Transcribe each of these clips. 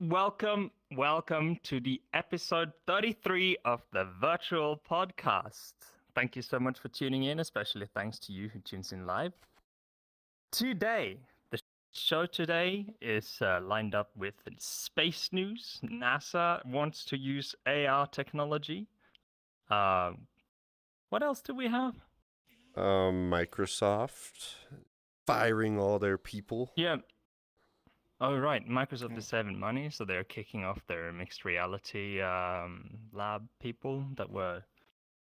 welcome to the episode 33 of the virtual podcast. Thank you so much for tuning in, especially thanks to you who tunes in live. Today, the show today is lined up with space news. NASA wants to use AR technology. What else do we have? Microsoft firing all their people. Yeah. Oh, right. Microsoft is saving money, so they're kicking off their mixed reality lab people that were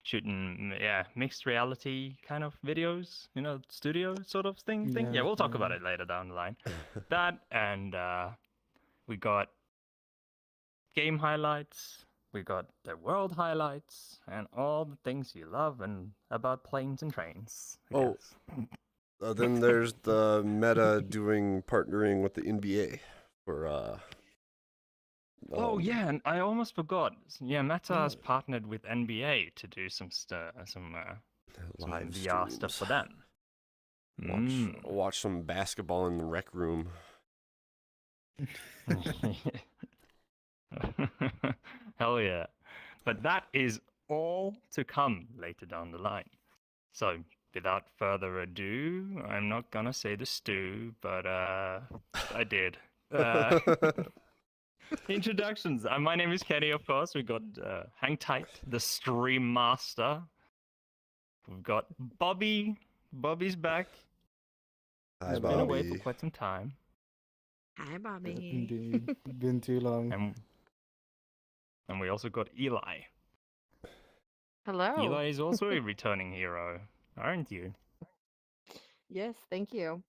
shooting, mixed reality kind of videos, studio sort of thing. Yeah, we'll talk about it later down the line. That, and we got game highlights, we got the world highlights, and all the things you love and about planes and trains. I guess. Then there's the Meta partnering with the NBA for oh yeah, and I almost forgot. Yeah, Meta has partnered with NBA to do some live VR stuff for them. Watch some basketball in the rec room. Hell yeah. But that is all to come later down the line. So without further ado, I'm not gonna say the stew, but I did. Introductions. My name is Kenny, of course. We got Hang Tight, the Stream Master. We've got Bobby. Bobby's back. Hi, He's Bobby. been away for quite some time. Hi, Bobby. Indeed. Been too long. And we also got Eli. Hello. Eli is also a returning hero, aren't you? Yes, thank you.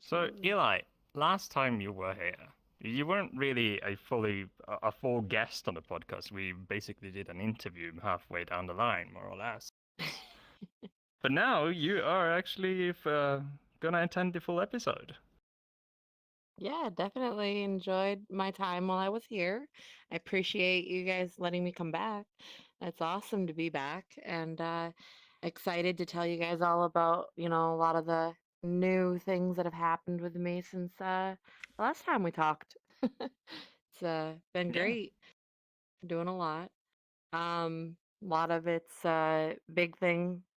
So, Eli, last time you were here, you weren't really a full guest on the podcast. We basically did an interview halfway down the line, more or less. But now you are actually gonna attend the full episode. Yeah, definitely enjoyed my time while I was here. I appreciate you guys letting me come back. It's awesome to be back, and excited to tell you guys all about, a lot of the new things that have happened with me since the last time we talked. It's been great. Doing a lot. A lot of it's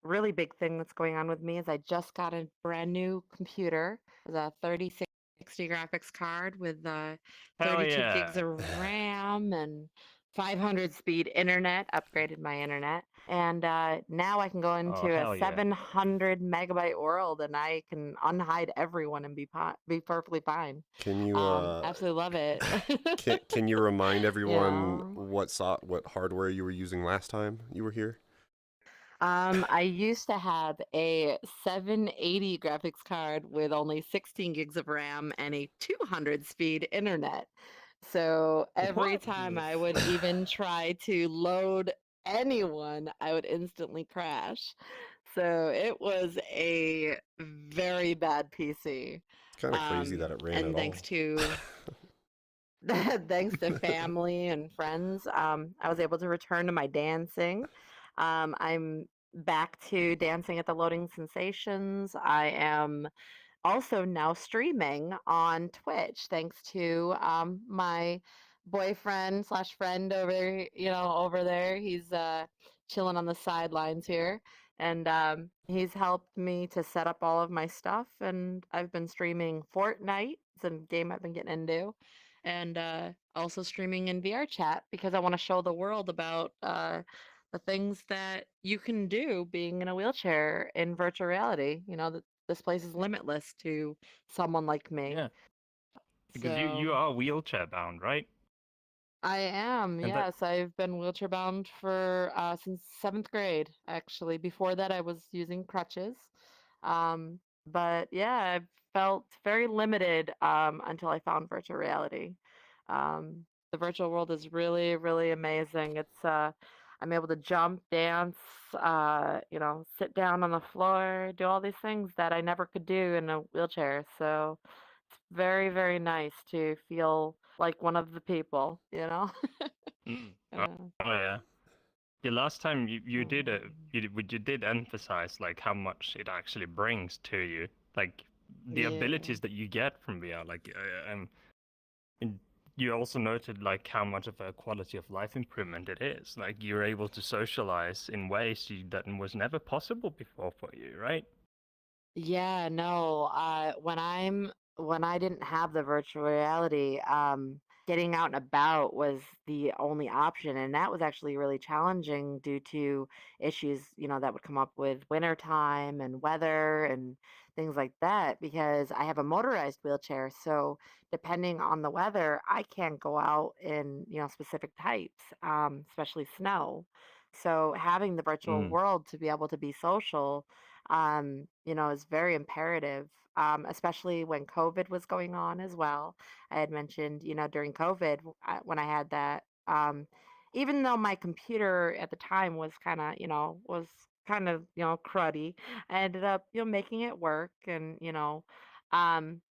really big thing that's going on with me is I just got a brand new computer, the 3060 graphics card with 32 gigs of RAM and 500 speed internet, upgraded my internet. And now I can go into a 700 megabyte world and I can unhide everyone and be perfectly fine. Can you absolutely love it. can you remind everyone what hardware you were using last time you were here? I used to have a 780 graphics card with only 16 gigs of RAM and a 200 speed internet. So every time I would even try to load anyone, I would instantly crash. So it was a very bad PC. It's kind of crazy that it ran and at thanks all. thanks to family and friends, I was able to return to my dancing. I'm back to dancing at the Loading Sensations. I am also now streaming on Twitch, thanks to my boyfriend / friend over there. He's chilling on the sidelines here, and he's helped me to set up all of my stuff. And I've been streaming Fortnite. It's a game I've been getting into, and also streaming in VR chat because I want to show the world about the things that you can do being in a wheelchair in virtual reality. This place is limitless to someone like me. Yeah. Because you are wheelchair bound, right? I am, yes. I've been wheelchair bound for since 7th grade, actually. Before that, I was using crutches. But yeah, I felt very limited until I found virtual reality. The virtual world is really, really amazing. I'm able to jump, dance, sit down on the floor, do all these things that I never could do in a wheelchair. So it's very, very nice to feel like one of the people, Oh yeah. The last time you did you did emphasize like how much it actually brings to you, like the abilities that you get from VR. Like you also noted like how much of a quality of life improvement it is. Like you're able to socialize in ways that was never possible before for you, right? Yeah, no. When I didn't have the virtual reality, getting out and about was the only option, and that was actually really challenging due to issues, that would come up with winter time and weather and things like that. Because I have a motorized wheelchair, so depending on the weather, I can't go out in specific types, especially snow. So having the virtual Mm. world to be able to be social is very imperative, especially when COVID was going on as well. I had mentioned, during COVID, when I had that, even though my computer at the time was cruddy, I ended up, making it work and,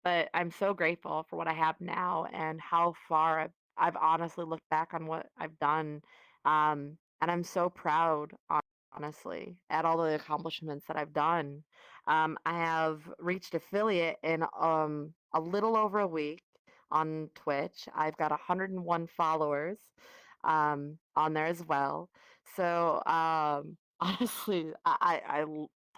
but I'm so grateful for what I have now and how far I've honestly looked back on what I've done. And I'm so proud, honestly, at all the accomplishments that I've done. I have reached affiliate in a little over a week on Twitch. I've got 101 followers on there as well. So honestly,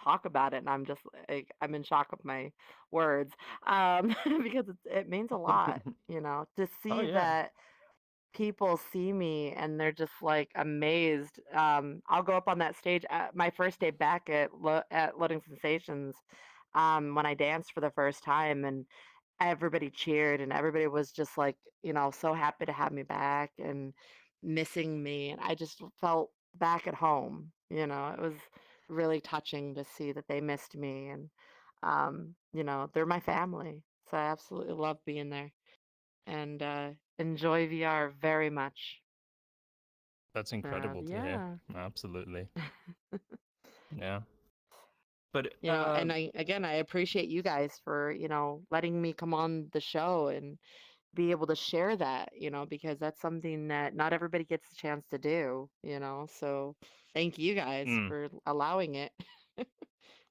talk about it, and I'm just like I'm in shock with my words because it means a lot, to Oh see yeah. that people see me and they're just like amazed. I'll go up on that stage at my first day back at Loading Sensations, when I danced for the first time, and everybody cheered and everybody was just like, so happy to have me back and missing me, and I just felt back at home. It was really touching to see that they missed me, and they're my family, so I absolutely love being there and enjoy VR very much. That's incredible to hear. Yeah. Absolutely. Yeah. But And I appreciate you guys for, letting me come on the show and be able to share that, because that's something that not everybody gets the chance to do, So thank you guys mm, for allowing it.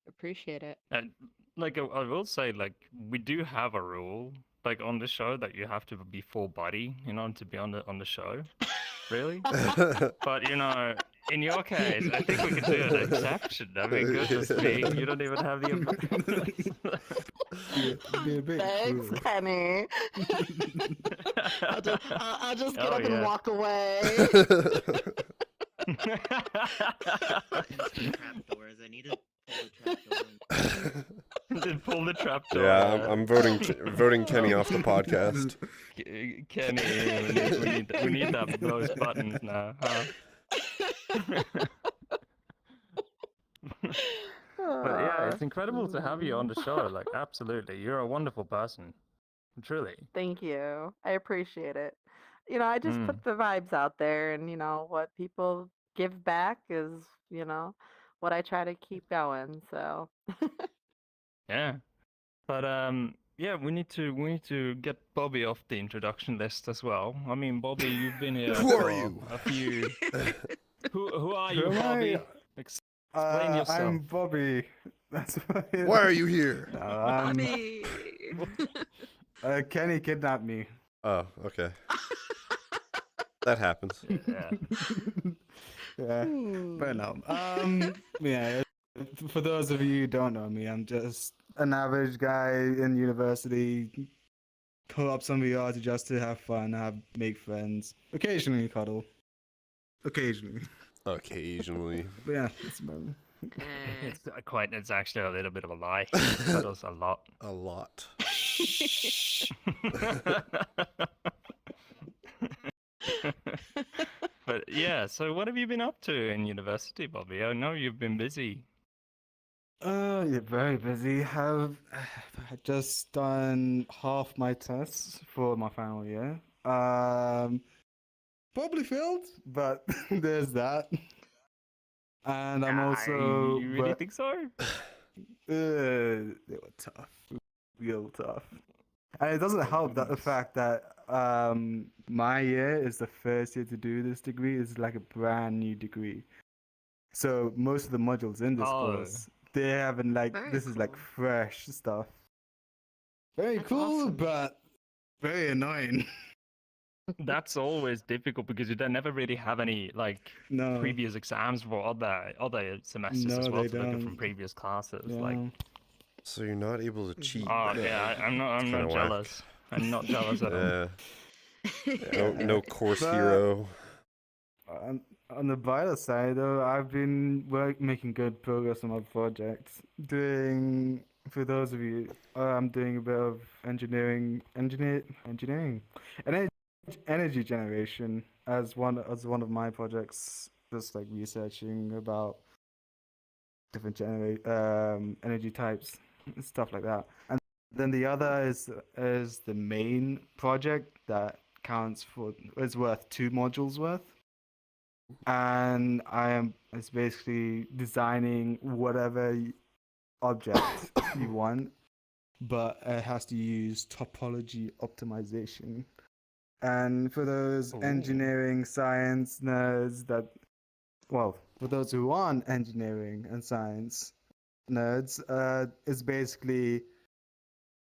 Appreciate it. like I will say, like we do have a rule, like on the show, that you have to be full body, to be on the show. Really? But in your case, I think we could do an exception. I mean, goodness me, you don't even have the abilities. Be a bit Thanks, cruel. Kenny. I'll just get Oh, up and yeah. walk away. Trapdoors. I need to pull the trapdoor. Then pull the trapdoor. Yeah, I'm voting Kenny off the podcast. Kenny, we need those buttons now, huh? But yeah, it's incredible to have you on the show. Like, absolutely, you're a wonderful person, truly. Thank you. I appreciate it. I just put the vibes out there, and what people give back is, what I try to keep going. So. Yeah, but yeah, we need to get Bobby off the introduction list as well. I mean, Bobby, you've been here Who for are you? a few. Who are you, Who am I? Bobby? Explain yourself. I'm Bobby. That's Why are you here? Bobby. Kenny kidnapped me. Oh, okay. That happens. Yeah. Yeah, but no. Yeah. For those of you who don't know me, I'm just an average guy in university. Pull up some VR just to have fun, make friends. Occasionally cuddle. Occasionally. Occasionally. But yeah, that's about it. It's actually a little bit of a lie. That was a lot. A lot. But yeah, so what have you been up to in university, Bobby? I know you've been busy. Yeah, very busy. Have just done half my tests for my final year. Probably failed, but there's that. And I'm also. You really think so? They were tough, real tough. And it doesn't help that the fact that my year is the first year to do this degree. It's like a brand new degree. So most of the modules in this course, they haven't this is like fresh stuff. Very That's cool, awesome. but very annoying. That's always difficult because you don't never really have any like No, previous exams for other semesters as no, well they to look at from don't. previous classes. Like, No. So you're not able to cheat. oh That- yeah, I'm not kinda whack. jealous. I'm not jealous at all. Yeah. No course But- hero. On the brighter side, though, I've been making good progress on my project. For those of you, I'm doing a bit of engineering, energy generation as one of my projects. Just like researching about different energy types and stuff like that. And then the other is the main project that is worth 2 modules worth. And it's basically designing whatever object you want, but it has to use topology optimization. And for those engineering science nerds for those who aren't engineering and science nerds, it's basically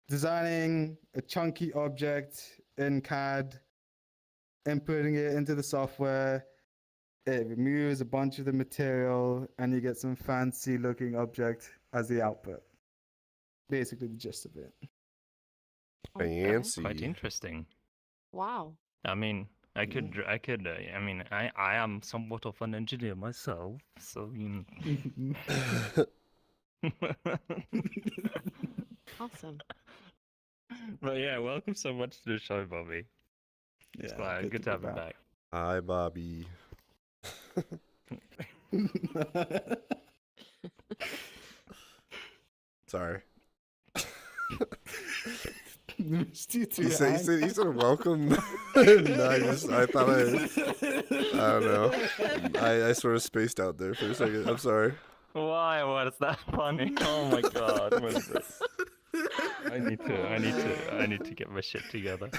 designing a chunky object in CAD, inputting it into the software. It removes a bunch of the material, and you get some fancy looking object as the output. Basically, the gist of it. Okay. Fancy. Quite interesting. Wow. I mean, I mean, I am somewhat of an engineer myself, so you know. Awesome. But yeah, welcome so much to the show, Bobby. It's glad. Good to have you back. Hi, Bobby. Sorry. He said welcome. No, I thought I don't know. I sort of spaced out there for a second. I'm sorry. Why? What is that funny? Oh my god, what is this? I need to get my shit together.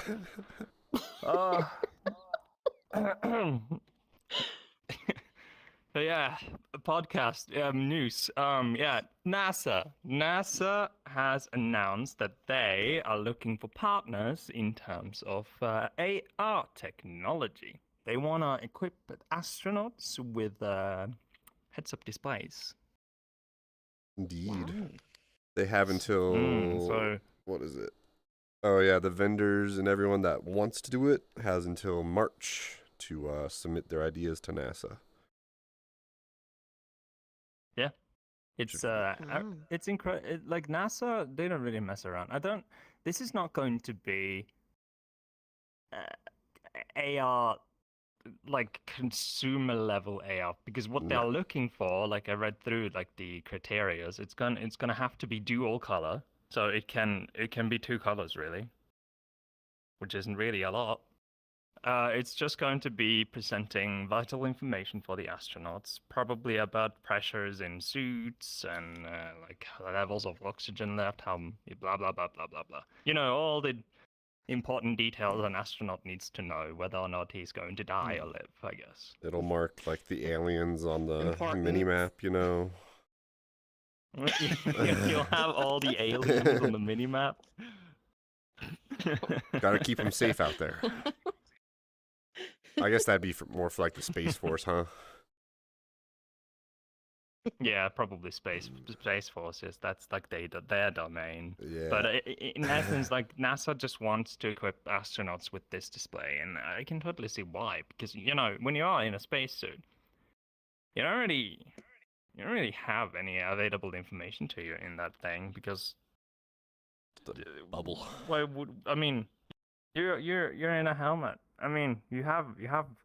Oh. But yeah, podcast news. Yeah, NASA has announced that they are looking for partners in terms of AR technology. They want to equip astronauts with heads-up displays. Indeed. They have until So what is it? Oh yeah, the vendors and everyone that wants to do it has until March to submit their ideas to NASA. it's Wow. it's incredible. Like NASA, they don't really mess around. This is not going to be AR like consumer level AR, because what they're looking for, like I read through like the criterias, it's gonna have to be dual color, so it can be 2 colors really, which isn't really a lot. It's just going to be presenting vital information for the astronauts, probably about pressures in suits and like levels of oxygen left, how blah blah blah blah blah blah. You know, all the important details an astronaut needs to know, whether or not he's going to die or live, I guess. It'll mark like the aliens on the Important. mini map, you know. You'll have all the aliens on the mini map. Gotta keep them safe out there. I guess that'd be more for like the Space Force, huh? Yeah, probably Space Forces. That's like their domain. Yeah. But in essence, like NASA just wants to equip astronauts with this display, and I can totally see why. Because you know, when you are in a spacesuit, you don't really have any available information to you in that thing, because bubble. why would I mean? You're in a helmet. I mean, you have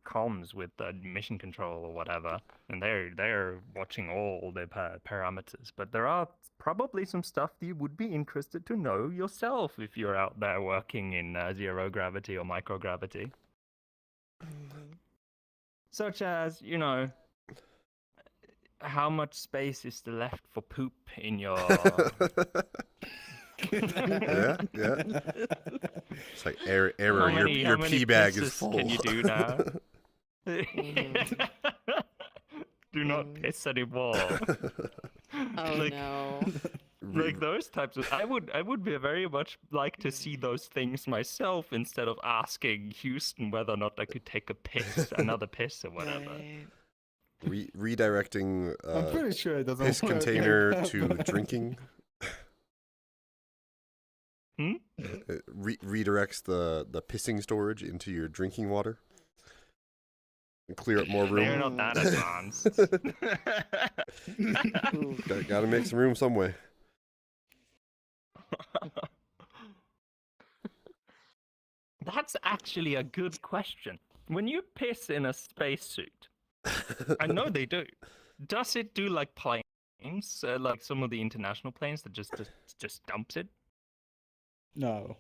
comms with the mission control or whatever, and they're watching all the parameters. But there are probably some stuff that you would be interested to know yourself if you're out there working in zero gravity or microgravity, such as, you know, how much space is there left for poop in your yeah. It's like error. How many Your pee bag is pisses full. can you do now? Do not piss anymore. Oh Like- no. Like those types of, I would be very much like to see those things myself instead of asking Houston whether or not I could take a piss, another piss or whatever. Right. Redirecting I'm pretty sure it doesn't piss work container like that, to but- drinking. It redirects the pissing storage into your drinking water. And clear up more They're room. not that advanced. Gotta make some room some way. That's actually a good question. When you piss in a spacesuit, I know they do. Does it do like planes, like some of the international planes that just dumps it? No.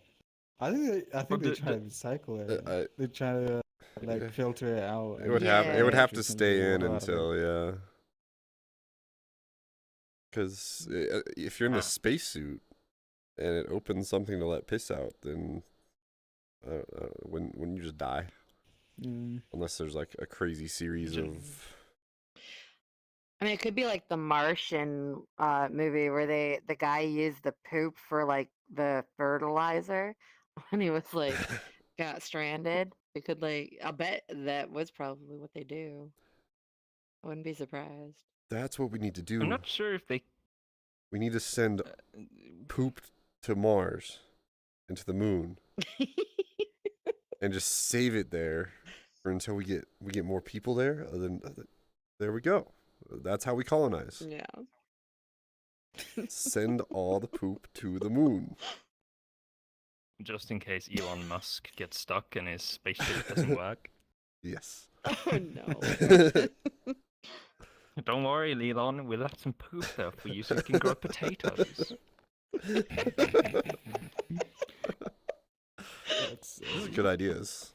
I think But they the- try to recycle it. I- They try to like filter it out. It would Yeah. have to Just stay into in the water. until yeah. Because if you're in a spacesuit and it opens something to let piss out, then when you just die, Mm. unless there's like a crazy series of. I mean, it could be like the Martian movie where the guy used the poop for like the fertilizer when he was like got stranded. It could like I bet that was probably what they do. I wouldn't be surprised. That's what we need to do. I'm not sure if they. We need to send poop to Mars, into the moon, and just save it there for until we get more people there. Then there we go. That's how we colonize. Yeah. Send all the poop to the moon. Just in case Elon Musk gets stuck and his spaceship doesn't work. Yes. Oh no. Don't worry, Elon. We'll have some poop there for you so you can grow potatoes. Those are good ideas.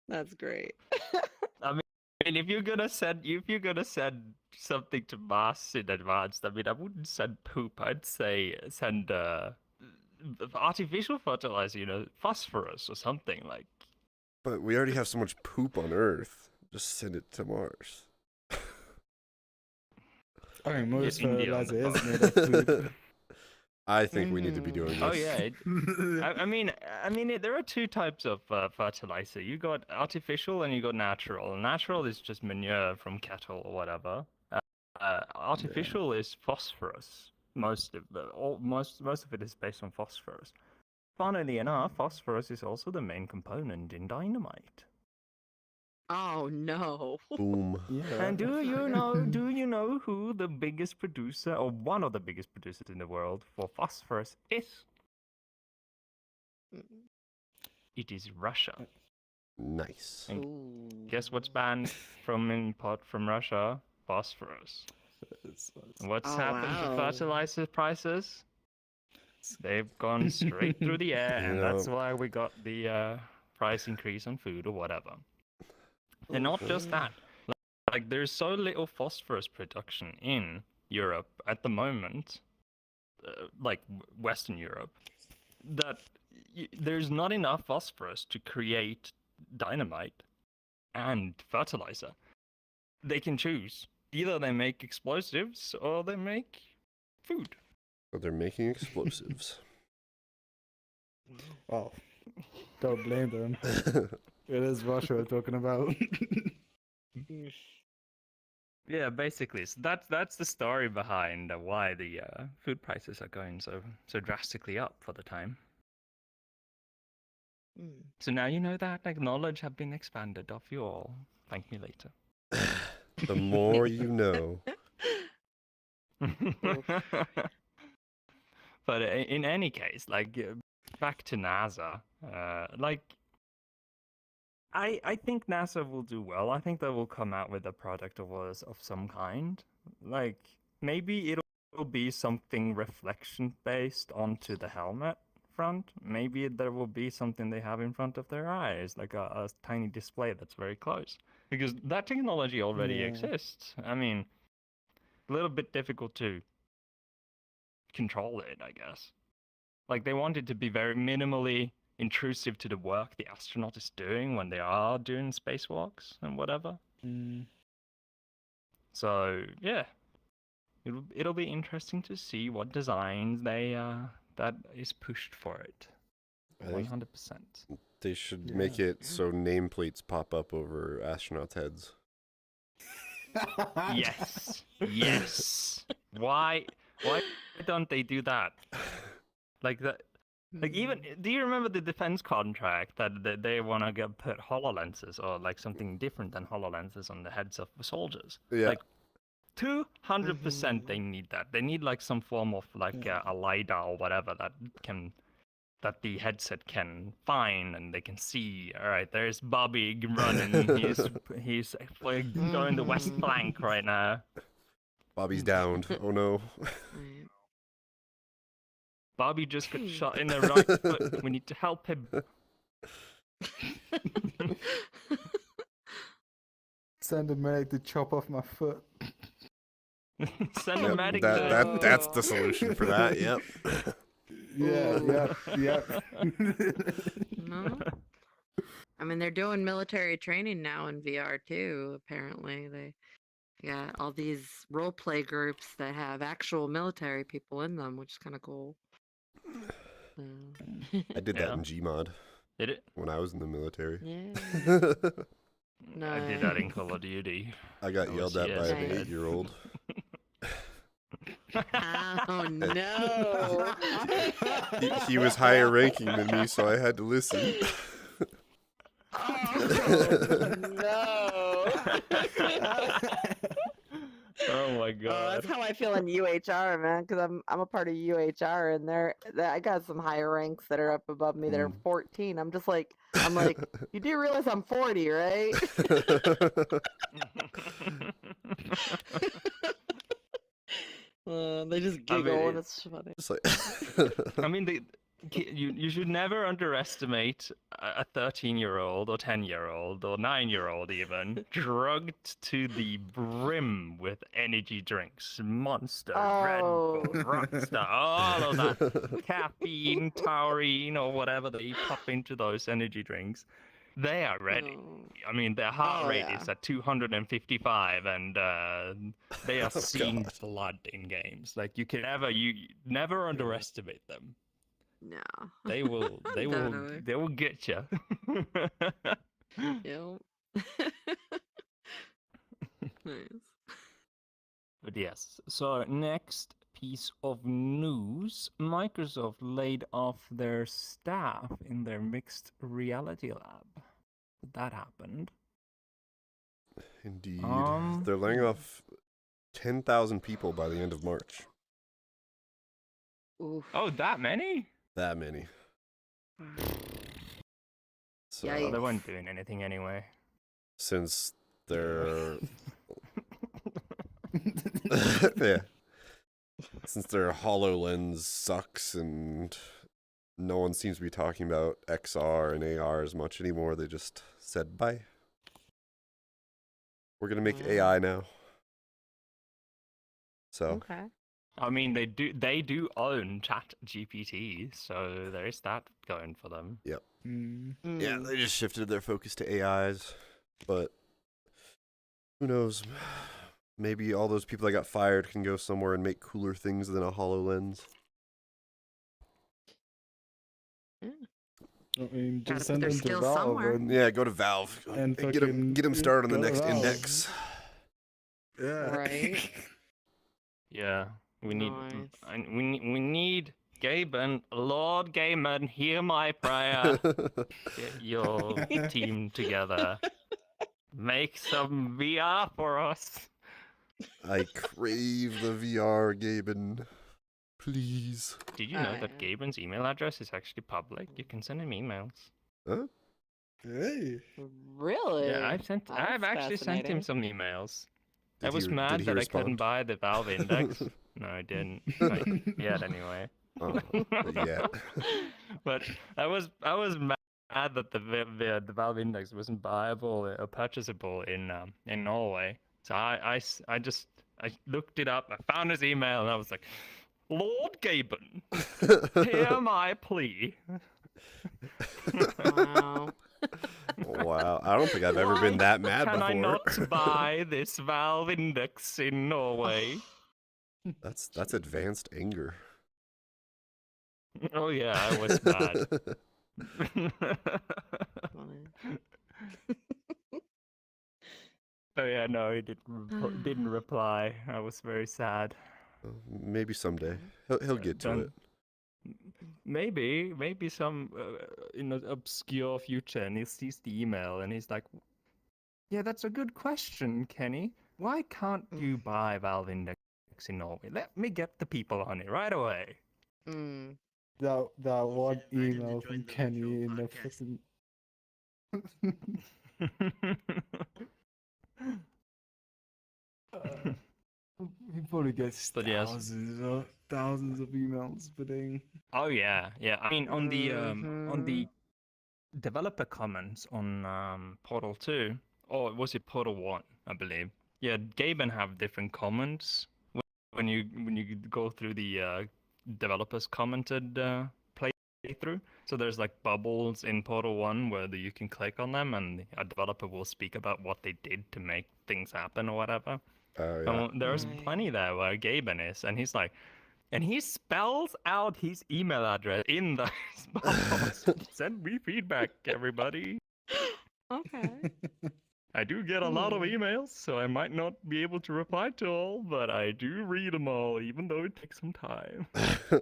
That's great. I mean, if you're gonna send something to Mars in advance, I mean, I wouldn't send poop. I'd say send artificial fertilizer, phosphorus or something like. But we already have so much poop on Earth. Just send it to Mars. I mean, most Get India on fertilizer the is made of poop. I think we need to be doing this. Oh yeah. I mean, there are two types of fertilizer. You got artificial and you got natural. Natural is just manure from cattle or whatever. Artificial is phosphorus. Most of it is based on phosphorus. Funnily enough, phosphorus is also the main component in dynamite. Oh no. Boom. Yeah. And do you know who the biggest producer or one of the biggest producers in the world for phosphorus is? It is Russia. Nice. And Ooh. guess what's banned from import from Russia? Phosphorus. What's Oh, happened to wow. fertilizer prices? They've gone straight through the air, and that's Yeah. why we got the price increase on food or whatever. And not just that. Like, there's so little phosphorus production in Europe at the moment, like Western Europe, that there's not enough phosphorus to create dynamite and fertilizer. They can choose. Either they make explosives or they make food. But they're making explosives. Well, don't blame them. It is Russia we're talking about. Yeah, basically, so that's the story behind why the food prices are going so drastically up for the time. Mm. So now you know that, like, knowledge have been expanded of you all. Thank me later. The more you know. But in any case, like, back to NASA, like, I think NASA will do well. I think they will come out with a product of some kind. Like, maybe it'll be something reflection based onto the helmet front. Maybe there will be something they have in front of their eyes, like a tiny display that's very close. Because that technology already Yeah. exists. I mean, a little bit difficult to control it, I guess. Like, they want it to be very minimally intrusive to the work the astronaut is doing when they are doing spacewalks and whatever. Mm. So, yeah. it'll be interesting to see what designs that is pushed for it. I think 100%. they should make it so nameplates pop up over astronauts' heads. Yes. Yes. Why don't they do that? Like that. Like even, do you remember the defense contract that they want to put HoloLenses or like something different than HoloLenses on the heads of soldiers? Yeah. Like 200% they need that. They need like some form of like a LiDAR or whatever that the headset can find and they can see. All right, there's Bobby running. he's like, going the west flank right now. Bobby's downed. Oh no. Right. Bobby just got shot in the right foot. We need to help him. Send a medic to chop off my foot. Send a Yep, medic that's the solution for that. Yep. Yeah. No. I mean, they're doing military training now in VR too. Apparently, they got all these role play groups that have actual military people in them, which is kind of cool. I did that in Gmod Did it? when I was in the military. Yeah. I did that in Call of Duty. I got Oh, yelled at by an yes. 8-year-old. Oh no! He was higher ranking than me, so I had to listen. Oh no! Oh my Oh, god. that's how I feel in UHR, man. Because I'm a part of UHR, and I got some higher ranks that are up above me that are 14. I'm like, you do realize I'm 40, right? They just I mean, giggle, and it's funny. Just like I mean, you should never underestimate a 13-year-old or 10-year-old or 9-year-old even drugged to the brim with energy drinks, Monster, Red Bull, Oh. Rockstar, all of that caffeine, taurine, or whatever they pop into those energy drinks. They are ready. Oh. I mean, their heart Oh, rate yeah. is at 255, and they are Oh, seeing God. blood in games. Like you never underestimate them. No. They will Totally. they will get you. Yep. Nice. But yes, so next piece of news, Microsoft laid off their staff in their mixed reality lab. That happened. Indeed. Um, They're laying off 10,000 people by the end of March. Oof. Oh, that many? That many. So, Well, Yikes. they weren't doing anything anyway. since they're yeah, since their HoloLens sucks and no one seems to be talking about XR and AR as much anymore, they just said bye. We're gonna make Wow. AI now. So Okay. I mean, they do own Chat GPT, so there is that going for them. yeah, they just shifted their focus to AIs, but who knows? Maybe all those people that got fired can go somewhere and make cooler things than a HoloLens. I mean, Gotta just put send their them to skills Valve somewhere. and Yeah, go to Valve And and fucking get them started on the go to next Valve. index. yeah. Right. Yeah, we need Nice. we need Gaben, Lord Gaben, hear my prayer. Get your team together. Make some VR for us. I crave the VR, Gaben. Please. Did you know that Yeah. Gaben's email address is actually public? You can send him emails. Huh? Hey. Really? Yeah, I've actually sent him fascinating. some emails. I Did was he mad that I couldn't respond? buy the Valve Index. No, I didn't. Not yet, anyway. Oh, yeah. But I was mad that the Valve Index wasn't buyable or purchasable in Norway. So I looked it up. I found his email and I was like, Lord Gaben, hear my plea. Wow. Wow. I don't think I've ever been that mad Can before. I not buy this Valve Index in Norway? That's advanced anger. Oh yeah, I was bad. Funny. Oh yeah, no, he didn't reply. I was very sad. Maybe someday he'll get to Done. it. Maybe some in an obscure future, and he sees the email and he's like, "Yeah, that's a good question, Kenny. Why can't you buy Valve Index in Norway? Let me get the people on it right away." Mm. That one Imagine email from enjoying the Kenny virtual in the podcast. fucking. He probably gets But yes. thousands of emails per day. Oh yeah. I mean, on Mm-hmm. the developer comments on Portal 2, or was it Portal 1, I believe. Yeah, Gaben have different comments when you go through the developers commented playthrough. So there's like bubbles in Portal 1 where you can click on them and a developer will speak about what they did to make things happen or whatever. Oh yeah. And there's Right. plenty there where Gaben is, and he's like, and he spells out his email address in those bubbles. Send me feedback, everybody. Okay. I do get a lot of emails, so I might not be able to reply to all, but I do read them all, even though it takes some time. Yeah.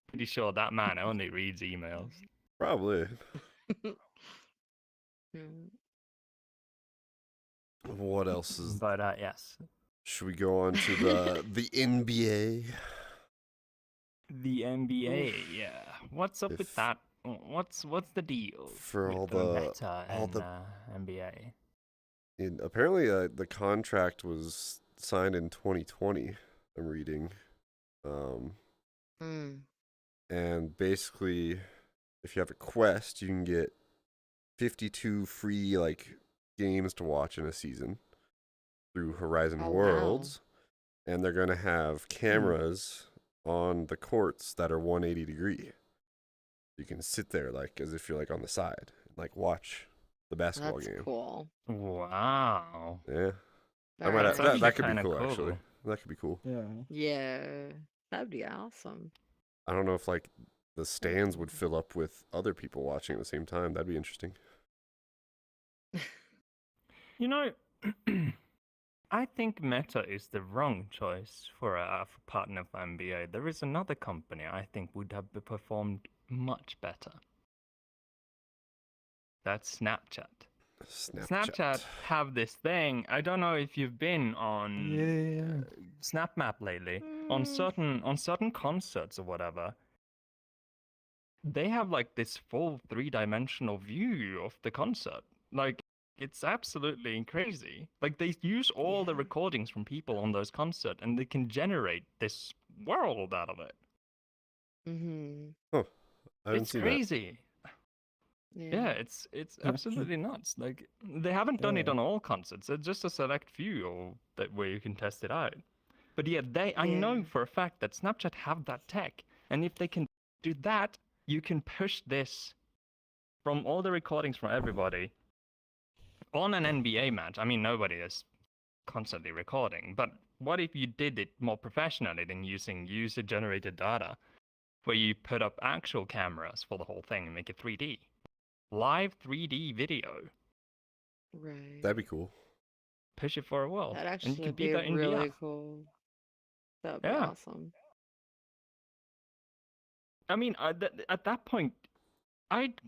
Pretty sure that man only reads emails. Probably. Mm. What else is? But yes, Should we go on to the NBA? the NBA. Yeah, what's up If- with that? What's the deal For with all the the- Meta all and the- NBA? Apparently, the contract was signed in 2020. I'm reading, Mm. and basically, if you have a Quest, you can get 52 free games to watch in a season through Horizon Oh, wow. Worlds, and they're gonna have cameras on the courts that are 180 degree. You can sit there as if you're on the side, and watch the basketball That's game. cool. Wow. Yeah, I Very might That's that, actually that could be kinda cool, actually. cool. That could be cool. Yeah. Yeah, that'd be awesome. I don't know if the stands would fill up with other people watching at the same time. That'd be interesting. You know, I think Meta is the wrong choice for a partner for NBA. There is another company I think would have performed much better. That's Snapchat. Snapchat have this thing. I don't know if you've been on Yeah. SnapMap lately. On certain concerts or whatever, they have this full 3-dimensional view of the concert. It's absolutely crazy. They use all the Yeah. recordings from people on those concerts, and they can generate this world out of it. Mm-hmm. I haven't It's seen crazy. Yeah. Yeah, it's absolutely nuts. They haven't done it Yeah. on all concerts. It's just a select few where you can test it out. But yeah, I know Yeah. for a fact that Snapchat have that tech, and if they can do that, you can push this from all the recordings from everybody on an NBA match. I mean, nobody is constantly recording, but what if you did it more professionally than using user-generated data, where you put up actual cameras for the whole thing and make it 3D? Live 3D video. Right. That'd be cool. Push it for a world. That'd And you actually can be beat that in really VR. cool. That'd be Yeah. awesome. I mean, at that point, I'd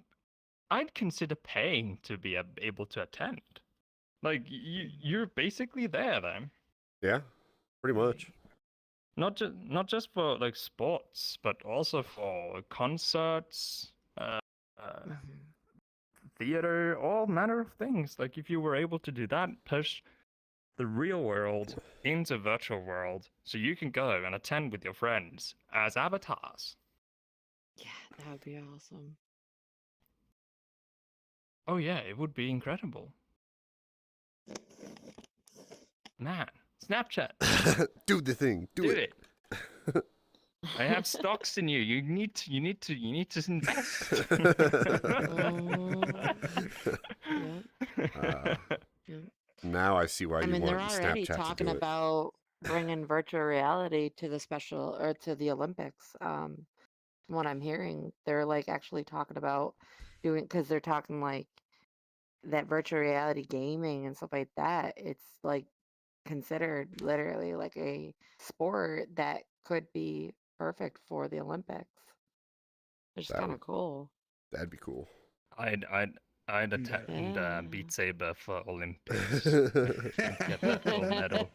consider paying to be able to attend. You're basically there then. Yeah, pretty much. Not just for sports, but also for concerts, Mhm. theater, all manner of things. If you were able to do that, push the real world into virtual world, so you can go and attend with your friends as avatars. Yeah, that would be awesome. Oh yeah, it would be incredible. Man, Snapchat, Do the thing. Do it. I have stocks in you. You need to invest. Yep. Uh, Yep. Now I see why I you mean, they're want already Snapchat to talking do it. about bringing virtual reality to the special or to the Olympics. From what I'm hearing, they're like actually talking about doing because they're talking like that virtual reality gaming and stuff like that. It's like considered literally like a sport that could be perfect for the Olympics, which is That kind would of cool. that'd be cool. I'd attend Yeah. Beat Saber for Olympics. Get that gold medal.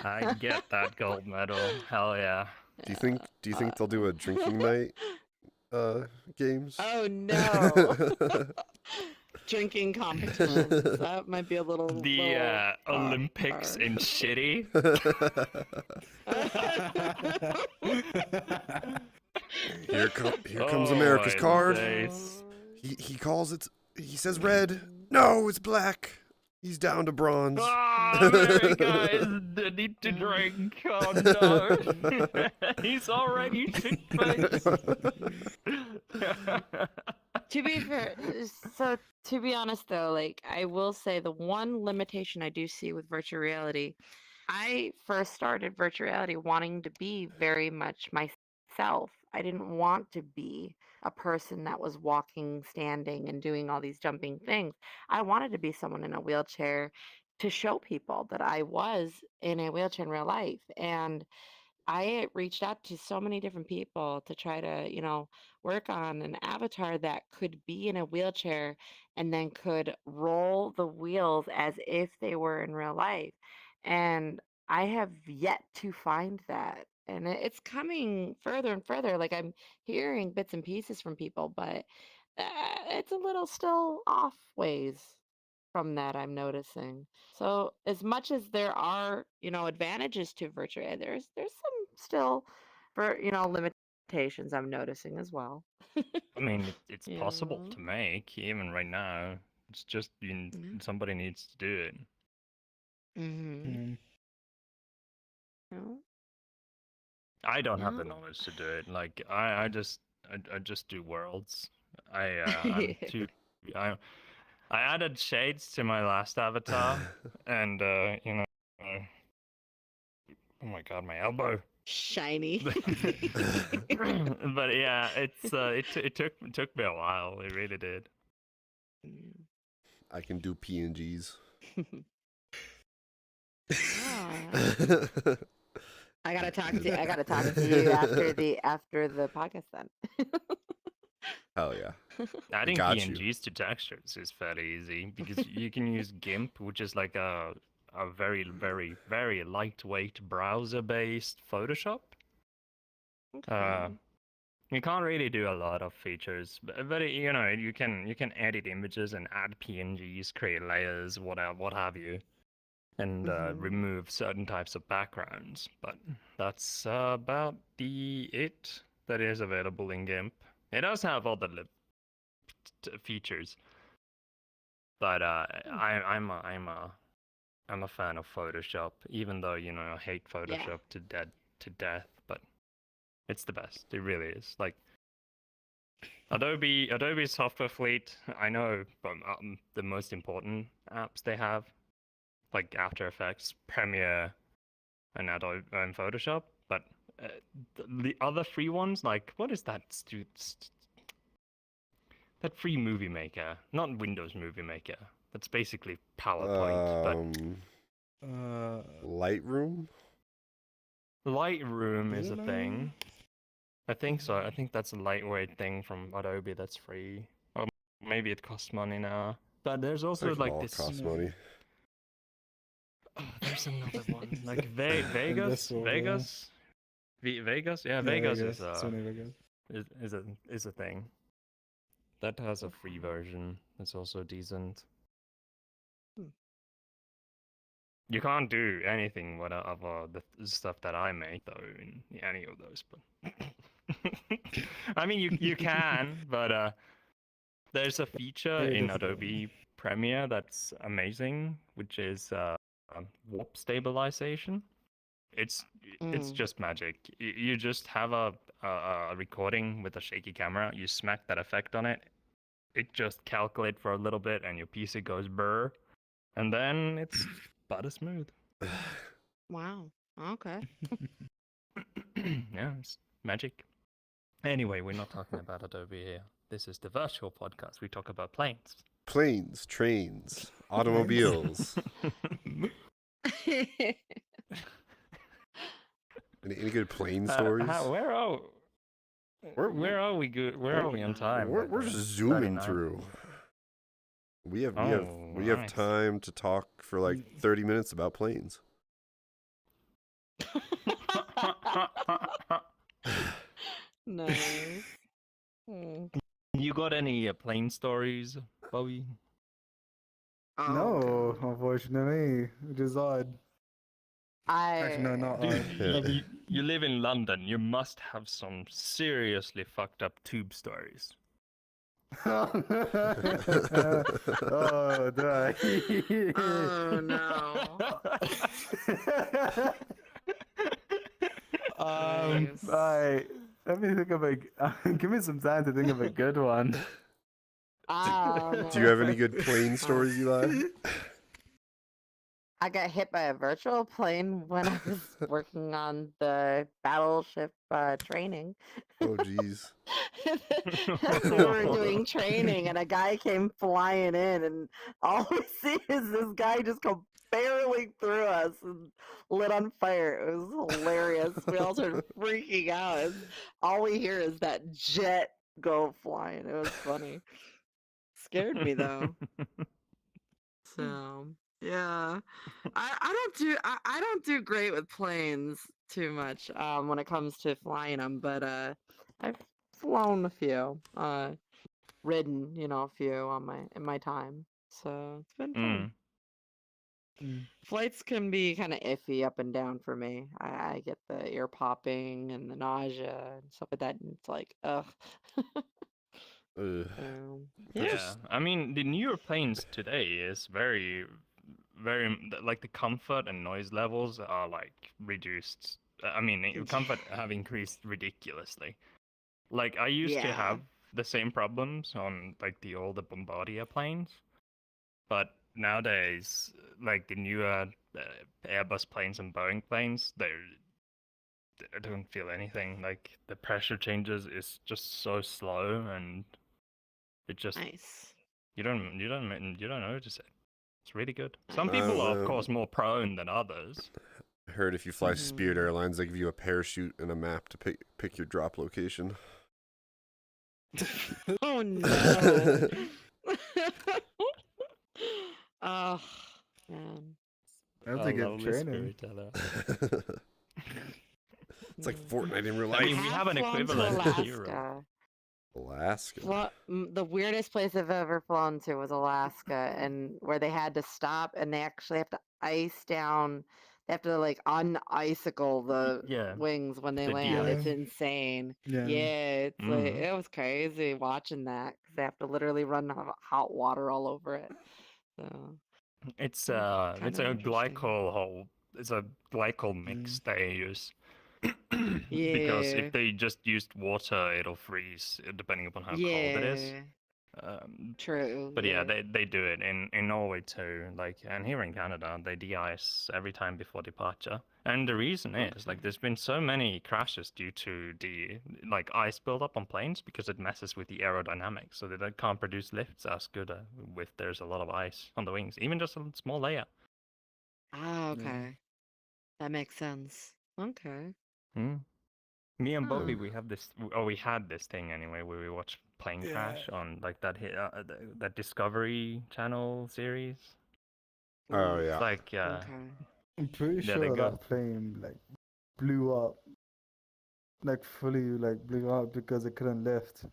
I get that gold medal. Hell yeah. Do you think they'll do a drinking night games? Oh no. Drinking competitions. That might be a little The far. Olympics in shitty. Here comes Oh America's my card. days. He calls it. He says red. No, it's black. He's down to bronze. Oh, America is need to drink. Oh no. He's already shit-faced. To be fair, so to be honest though, like I will say the one limitation I do see with virtual reality, I first started virtual reality wanting to be very much myself. I didn't want to be a person that was walking, standing, and doing all these jumping things. I wanted to be someone in a wheelchair to show people that I was in a wheelchair in real life. And I reached out to so many different people to try to, work on an avatar that could be in a wheelchair and then could roll the wheels as if they were in real life. And I have yet to find that. And it's coming further and further. Like I'm hearing bits and pieces from people, but it's a little still off ways from that I'm noticing. So as much as there are, advantages to virtual reality, there's some still for, limitations I'm noticing as well. I mean, it's possible Yeah. to make even right now. It's just Yeah. somebody needs to do it. Mm-hmm. Yeah. I don't have the Yeah. knowledge to do it. Like I just do worlds. I'm too. I added shades to my last avatar, and uh, oh my god, my elbow. Shiny. But yeah, it took me a while. It really did. I can do PNGs. Ah. I gotta talk to you after the podcast then. Hell yeah. Adding got you. PNGs to textures is fairly easy because you can use GIMP, which is like a very, very, very lightweight browser-based Photoshop. Okay. You can't really do a lot of features, but you can edit images and add PNGs, create layers, what have you, and remove certain types of backgrounds. But that's about it that is available in GIMP. It does have all the features, but I'm a fan of Photoshop, even though I hate Photoshop to death. But it's the best. It really is. Like Adobe Software Fleet. I know the most important apps they have, like After Effects, Premiere, and Adobe and Photoshop. But the other free ones, like what is that? That free movie maker, not Windows Movie Maker. That's basically PowerPoint. Lightroom? Lightroom is a thing. I think so. I think that's a lightweight thing from Adobe that's free. Or maybe it costs money now. But there's also like this. Costs money. Oh, there's another one like Vegas. Vegas. Vegas. Yeah, Vegas is a thing. That has a free version. It's also decent. You can't do anything of the stuff that I make though in any of those. But I mean, you can, but there's a feature in Adobe Premiere that's amazing, which is warp stabilization. It's just magic. You just have a recording with a shaky camera. You smack that effect on it. It just calculates for a little bit, and your PC goes brr, and then it's butter smooth. Wow. Okay. Yeah, it's magic. Anyway, we're not talking about Adobe here. This is the virtual podcast. We talk about planes. Planes, trains, automobiles. Any good plane stories? Where are we good? Where are we on time? We're just zooming 39. through. We have Oh, nice. time to talk for like 30 minutes about planes. Nice. Hmm. You got any plane stories, Bobby? Oh, No, God. unfortunately, which is odd. Actually, no, not Dude, odd. you live in London. You must have some seriously fucked up tube stories. Oh, die. Oh no. Nice. Alright. Let me think of a. Give me some time to think of a good one. Oh, Do you have no. any good plane stories, Eli? I got hit by a virtual plane when I was working on the battleship training. Oh, jeez. We were doing training, and a guy came flying in, and all we see is this guy just go barreling through us and lit on fire. It was hilarious. We all started freaking out. All we hear is that jet go flying. It was funny. Scared me though. So yeah, I don't do great with planes too much when it comes to flying them, but I've flown a few, ridden a few on in my time, so it's been fun. Flights can be kind of iffy up and down for me. I get the ear popping and the nausea and stuff like that, and it's like ugh. Ugh. Yeah, I mean, the newer planes today is very, like the comfort and noise levels are like reduced. I mean, comfort have increased ridiculously. Like I used to Yeah. have the same problems on like the older Bombardier planes, but nowadays, like the newer Airbus planes and Boeing planes, I don't feel anything. Like the pressure changes is just so slow, and it just Nice. you don't notice it. It's really good. Some people are of course more prone than others. I heard if you fly Spirit Mhm. Airlines, they give you a parachute and a map to pick your drop location. Oh no. Oh man. That's I a good love this training. storyteller. It's like Mm. Fortnite in real I life. mean, we have an flown to equivalent in Europe. Alaska. Alaska. The weirdest place I've ever flown to was Alaska, and where they had to stop and they actually have to ice down. They have to like un-icicle the Yeah. wings when they The land. It's de-ice. insane. Yeah. It's like Mhm. it was crazy watching that because they have to literally run hot water all over it. So It's Mm, it's kinda a interesting. glycol it's a glycol mix they use. Because Yeah. if they just used water, it'll freeze depending upon how cold it is. Yeah. Um, True. But yeah, Yeah. they do it in Norway too. Like, and here in Canada, they de-ice every time before departure. And the reason is like Okay. there's been so many crashes due to the like ice buildup on planes because it messes with the aerodynamics, so that they can't produce lifts as good with there's a lot of ice on the wings, even just a small layer. Ah, okay. That makes sense. Okay. Hmm. Me and Bobby, Huh. we had this thing anyway, where we watched plane Yeah. crash on like that Discovery Channel series. Oh Oof. yeah. Like, Okay. I'm pretty Yeah, they're sure good. that plane like blew up, like fully like blew up because it couldn't lift.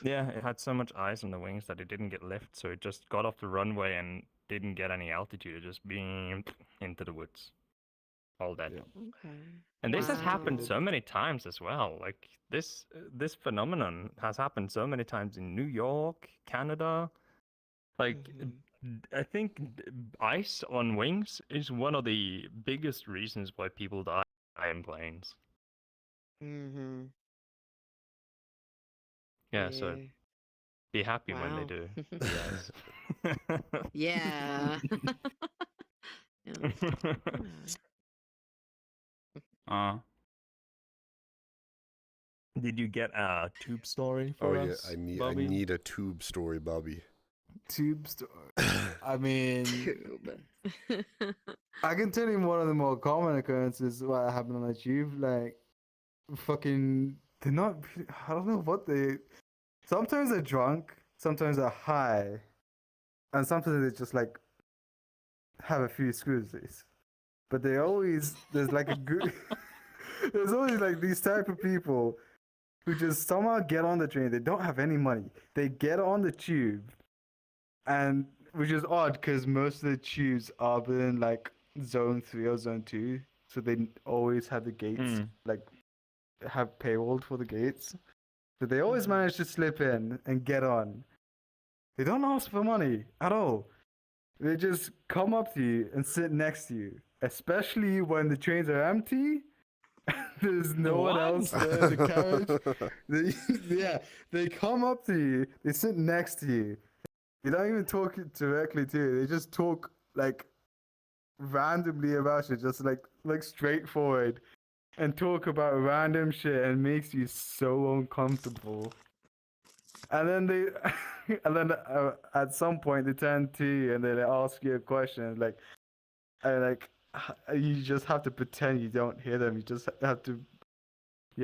Yeah, it had so much ice on the wings that it didn't get lift, so it just got off the runway and didn't get any altitude. It just beamed into the woods, all dead. Yeah. Okay. And this has Wow. happened so many times as well. Like this phenomenon has happened so many times in New York, Canada. Like Mhm. I think ice on wings is one of the biggest reasons why people die in planes. Mhm. Yeah, so Yeah. be happy when they Wow. do. Yes. Yeah. Yeah. Yeah. Did you get a tube story Oh for yeah, us, I Bobby? need a tube story, Bobby. Tube story. I mean, Tube. I can tell you one of the more common occurrences what happened on the tube. Like, fucking, they're not. I don't know what they. Sometimes they're drunk, sometimes they're high, and sometimes they just like have a few screws. But they always there's like a good. There's always like these type of people who just somehow get on the train. They don't have any money. They get on the tube, and which is odd because most of the tubes are within like zone 3 or zone 2, so they always have the gates like have paywalled for the gates. So they always manage to slip in and get on. They don't ask for money at all. They just come up to you and sit next to you, especially when the trains are empty. There's no one else there in the carriage. They come up to you, they sit next to you. They don't even talk directly to you. They just talk like randomly about you, just like straightforward, and talk about random shit and makes you so uncomfortable. And then at some point they turn to you and they ask you a question you just have to pretend you don't hear them. You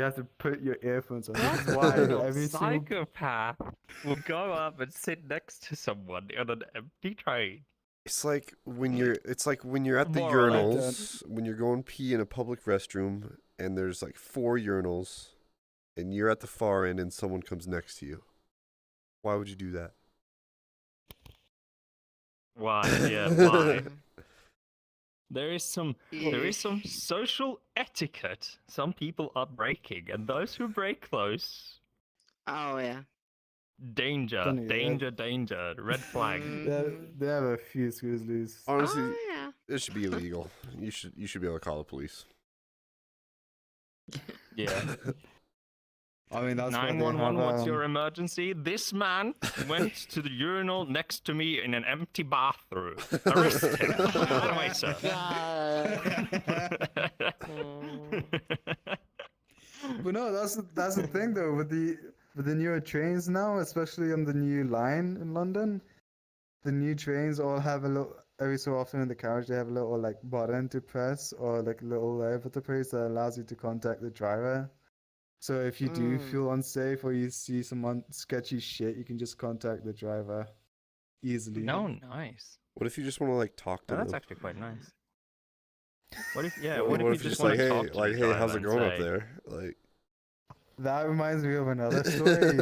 have to put your earphones on. This is why every single Psychopath will go up and sit next to someone on an empty train. It's like when you're at the More or less. urinals, when you're going pee in a public restroom and there's like 4 urinals and you're at the far end and someone comes next to you. Why would you do that? Why? Yeah, why? There is some social etiquette some people are breaking, and those who break those, Oh yeah. danger, Funny, danger, red flag. they have a few screws loose. Honestly, Oh yeah. it should be illegal. You should be able to call the police. Yeah. I mean, that's why they 911, have, what's your emergency? This man went to the urinal next to me in an empty bathroom. Arrest him. Get away, sir. But no, that's the thing though with the newer trains now, especially on the new line in London. The new trains all have a little. Every so often in the carriage, they have a little like button to press or like a little lever to press that allows you to contact the driver. So if you do feel unsafe or you see some sketchy shit, you can just contact the driver easily. No, nice. What if you just want to like talk to No, them? that's actually quite nice. What if, What you if just like, want to hey, talk to the hey, how's driver it going and up say, there? Like, That reminds me of another story.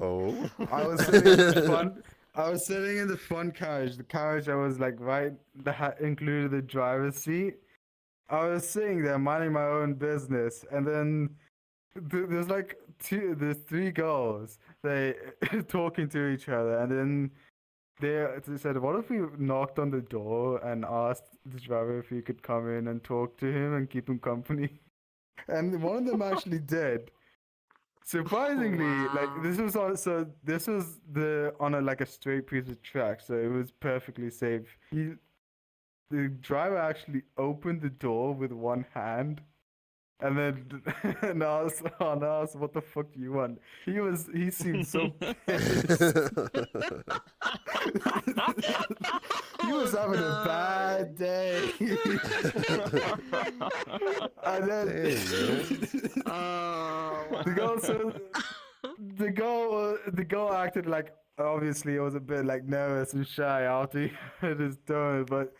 oh, I was sitting in the front. I was sitting in the front carriage. The carriage I was like that included the driver's seat. I was sitting there minding my own business, and then there's like there's 3 girls. They talking to each other, and then they said, "What if we knocked on the door and asked the driver if he could come in and talk to him and keep him company?" And one of them actually did. Surprisingly, like this was on a straight piece of track, so it was perfectly safe. The driver actually opened the door with one hand, and then and asked, "What the fuck do you want?" He seemed so pissed. He was having a bad day. And then the girl acted like, obviously it was a bit like nervous and shy after he heard his tone, but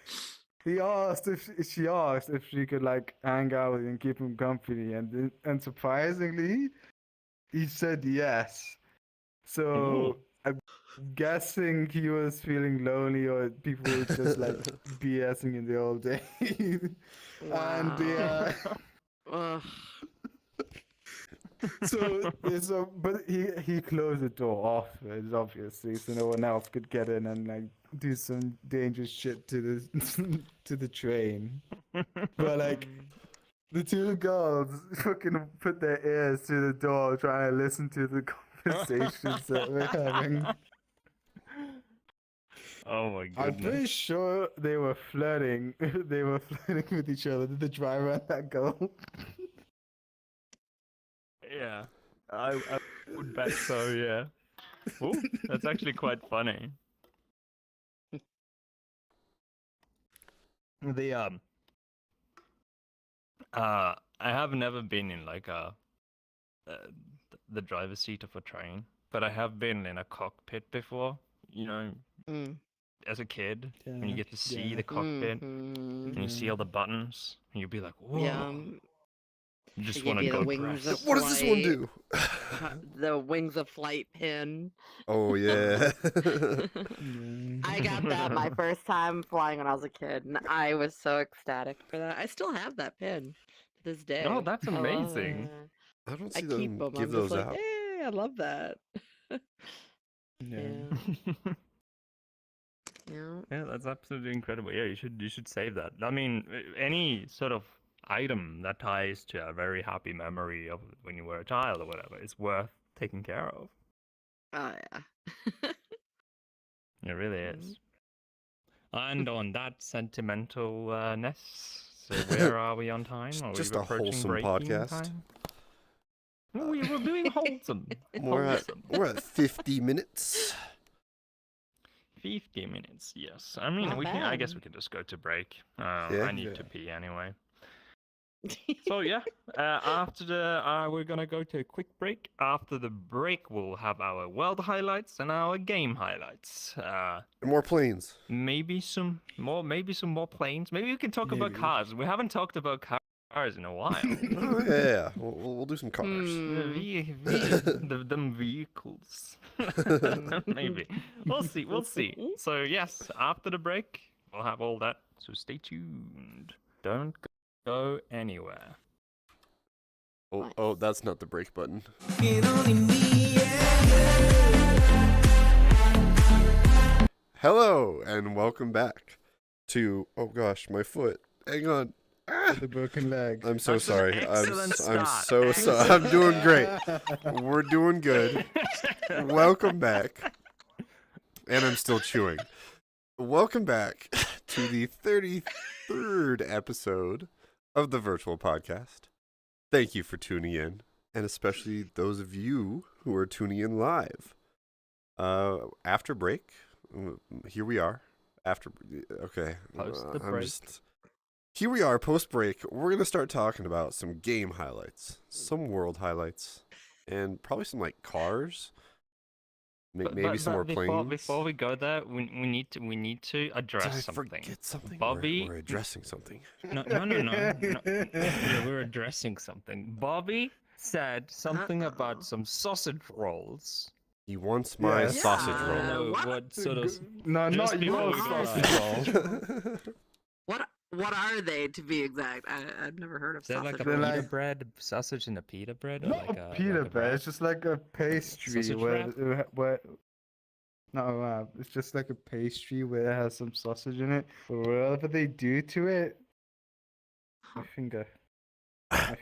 she asked if she could like hang out with him and keep him company, and surprisingly he said yes. So I'm guessing he was feeling lonely, or people were just like BSing in the all day. And Ugh. but he closed the door afterwards, obviously, so no one else could get in and like do some dangerous shit to the to the train. But like the 2 girls fucking put their ears to the door trying to listen to the conversations that we're having. Oh my I'm goodness. pretty sure they were flirting. They were flirting with each other. Did the driver and that girl? Yeah, I would bet so. Yeah. Ooh, that's actually quite funny. The I have never been in like uh, the driver's seat of a train, but I have been in a cockpit before. You know, Mm. as a kid, when you Yeah, get to see yeah. the cockpit Mhm. and you see all the buttons, and you'll be like, "Whoa!" Yum. You just They want give to you the go wings press. of What does this one flight, do? the wings of flight pin. Oh yeah. I got that my first time flying when I was a kid, and I was so ecstatic for that. I still have that pin to this day. Oh, that's I love amazing. it. I don't I see keep them them. give I'm just those like, out. hey, I love that. Yeah. Yeah. Yeah. Yeah, that's absolutely incredible. Yeah, you should save that. I mean, any sort of item that ties to a very happy memory of when you were a child or whatever is worth taking care of. Oh yeah. It really Mhm. is. And on that sentimentalness, so where are we on time? Are we Just a approaching wholesome breaking podcast. time? No, we were doing wholesome. We're Wholesome. at 50 minutes. 50 minutes, yes. I mean, Not I guess bad. we can just go to break. Yeah. I need to Yeah. pee anyway. So yeah, after we're gonna go to a quick break. After the break, we'll have our world highlights and our game highlights. And more planes. Maybe some more planes. Maybe we can talk about Maybe. cars. We haven't talked about cars in a while. Oh yeah. We'll do some cars. Them vehicles. Maybe. We'll see. We'll see. So yes, after the break, we'll have all that. So stay tuned. Don't go anywhere. Oh, that's not the break button. Hello and welcome back to. Oh gosh, my foot. Hang on. Ah! The broken leg. I'm so That's an sorry. excellent I'm start. so sorry. I'm doing great. We're doing good. Welcome back. And I'm still chewing. Welcome back to the 33rd episode of the virtual podcast. Thank you for tuning in, and especially those of you who are tuning in live. After break, here we are. Okay. Post the break. Here we are, post break. We're going to start talking about some game highlights, some world highlights, and probably some like cars. Maybe some more planes. Before we go there, we need to address Did I something. forget something? Bobby, We're addressing something. No. Yeah, we're addressing something. Bobby said something about some sausage rolls. He wants my Yeah. sausage Yeah. roll. No, what? what sort of? No, Just not before your we go sausage on. roll. What are they, to be exact? I've never heard of Is that like a sausage They're rolls. pita like- bread sausage and a pita bread? Or Not like a a pita like a bread. wrap? It's just like a pastry Sausage where, wrap? not a wrap. It's just like a pastry where it has some sausage in it. But whatever they do to it, my finger.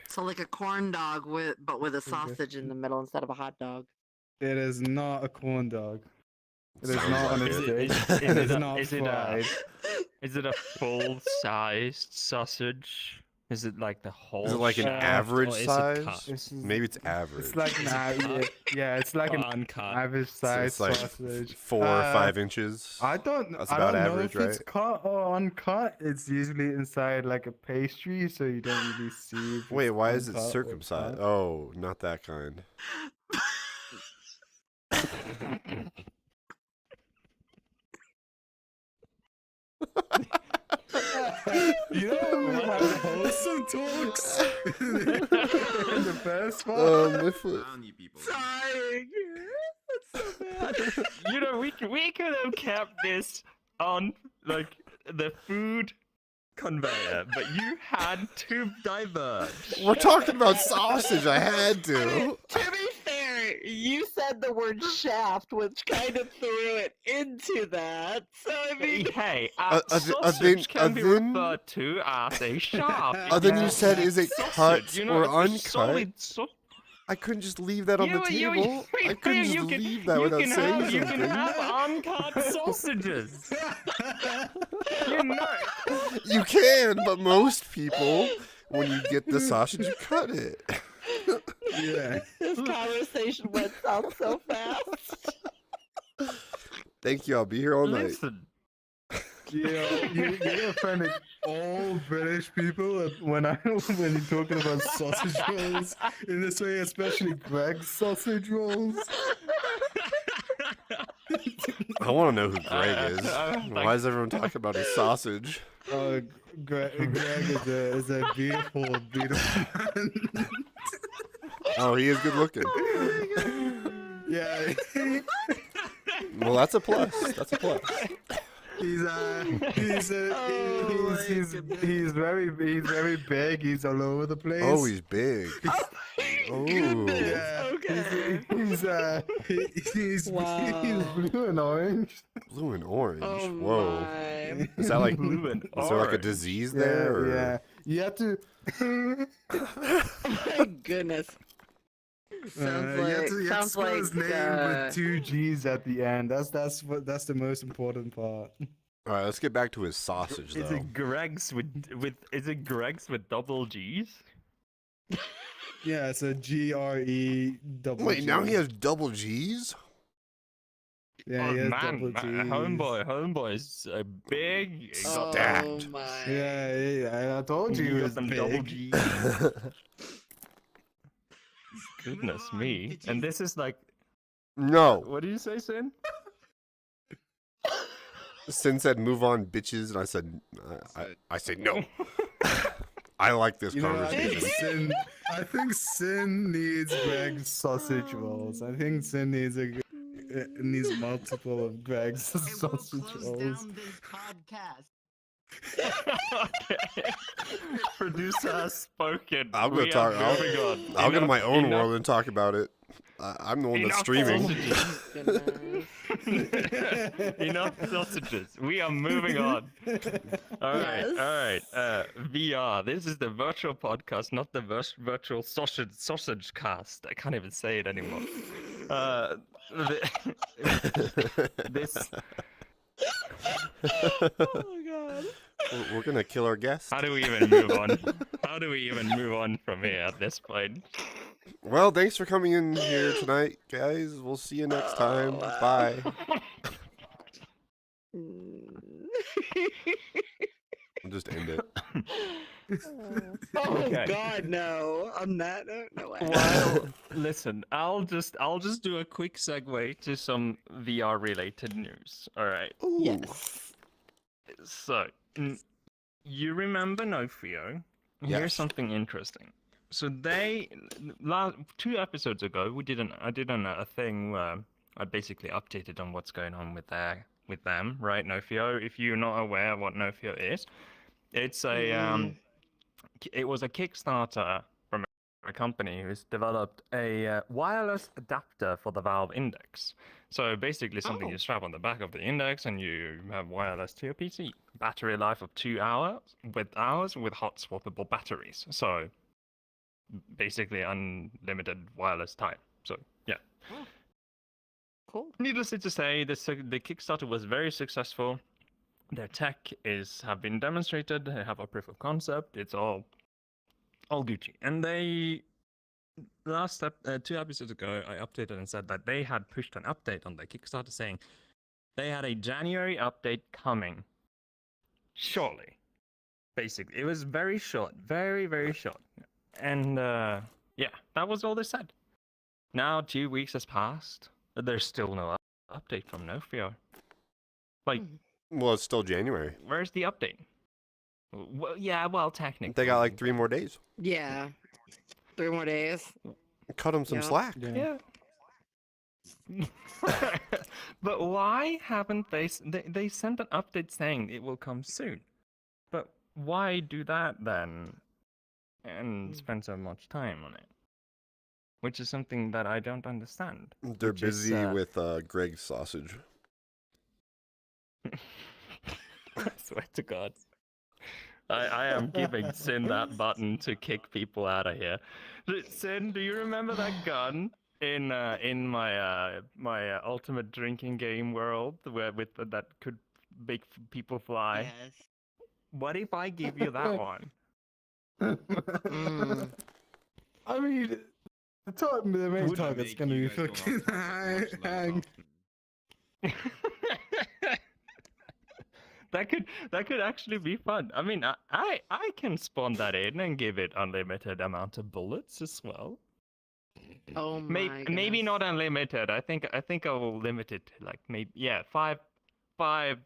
So like a corn dog with a Okay. sausage in the middle instead of a hot dog. It is not a corn dog. It is Sounds not on like a it. stick. It is not is it fried. Is it a full-sized sausage? Is it like the whole? Is it like an shaft, average or is it size? cut? This is- Maybe it's average. It's like an yeah, it's like Or an uncut. average So size it's like sausage. 4 or 5 inches. I don't That's I about don't average, know if it's right? cut or uncut. It's usually inside like a pastry, so you don't really see. If Wait, it's why is it uncut or circumcised? cut. Oh, not that kind. You know, we have wholesome talks. The best part. My foot. Sorry. That's so bad. You know, we could have kept this on like the food conveyor, but you had to diverge. We're talking about sausage. I had to. To be fair, you said the word shaft, which kind of threw it into that. So I mean, Hey, then- sausage can be then- referred to as a shaft. Then you said, is it cut Sausage, you or know, uncut? solid I couldn't just leave that on the You- table. I couldn't just leave that without saying you something. can have uncut sausages. You know. You can, but most people, when you get the sausage, you cut it. Yeah. This conversation went south so fast. Thank you. I'll be here all night. Listen. You're offending all British people when you're talking about sausage rolls in this way, especially Greg's sausage rolls. I want to know who Greg is. thank- Why is everyone talking about his sausage? Greg is a beautiful, beautiful man. Oh, he is good looking. Yeah, Well, that's a plus. That's a plus. he's very big. He's all over the place. Oh, he's big. Oh, Yeah, Okay. he's Wow. he's blue and orange. blue and orange. Oh Whoa. my. Is that like? Blue and Is there like a orange. disease there? Or? Yeah. You have to. My goodness. Sounds you have to sounds spell like his name with 2 G's at the end. That's the most important part. All right, let's get back to his sausage Is though. it Greg's with double G's? Yeah, it's a GRE double. Wait, now G. he has double G's? Yeah, oh he has man, double G's. homeboy is big. He got Oh Stacked. my. Yeah, I told you he he got was them big. double G's. Goodness me! And this is like, No. what do you say, Sin? Sin said, "Move on, bitches," and I said, "I say no." I like this You know, conversation. I think Sin needs Greg's sausage rolls. I think Sin needs needs multiple of Greg's sausage rolls. Okay. Producer has spoken. I'm gonna We talk. are moving on. I'll go to Enough- my own enough- world and talk about it. I'm the one that's enough streaming. sausages. Goodness. Enough sausages. We are moving on. All right, Yes. all right. VR. This is the virtual podcast, not the virtual sausage cast. I can't even say it anymore. This. Oh my god. We're gonna kill our guest. How do we even move on? How do we even move on from here at this point? Well, thanks for coming in here tonight, guys. We'll see you next time. wow. Bye. I'll just end it. Oh Okay. god, no. On that note, no way. Well, listen, I'll just do a quick segue to some VR related news. All right. Ooh. Yes. So, you remember Nofio? Yes. Here's something interesting. So they 2 episodes ago, I did a thing where I basically updated on what's going on with them, right? Nofio. If you're not aware of what Nofio is, it's a it was a Kickstarter from a company who's developed a wireless adapter for the Valve Index. So basically something you strap on the back of the Index and you have wireless to your PC. Battery life of 2 hours with hot swappable batteries. So basically unlimited wireless time. So yeah. Cool. Needless to say, the Kickstarter was very successful. Their tech have been demonstrated. They have a proof of concept. It's all Gucci. And they 2 episodes ago, I updated and said that they had pushed an update on their Kickstarter saying they had a January update coming shortly. Basically, it was very short, very very short. And yeah, that was all they said. Now 2 weeks has passed. There's still no update from Nofio. Like, Well, it's still January. where's the update? Well, yeah, well, technically. They got like 3 more days. Yeah. 3 more days. Cut them some Yeah. slack. Yeah. But why haven't they sent an update saying it will come soon? But why do that then and spend so much time on it? Which is something that I don't understand. They're Which is, busy with Greg's sausage. I swear to God. I am giving Sin that button to kick people out of here. Sin, do you remember that gun in my ultimate drinking game world where that could make people fly? Yes. What if I give you that one? Mm. I mean, the main Would target's Make gonna you be guys go fucking out and watch those hang. often. That could actually be fun. I mean, I can spawn that in and give it unlimited amount of bullets as well. Oh my Maybe not goodness. unlimited. I think I will limit it to like maybe five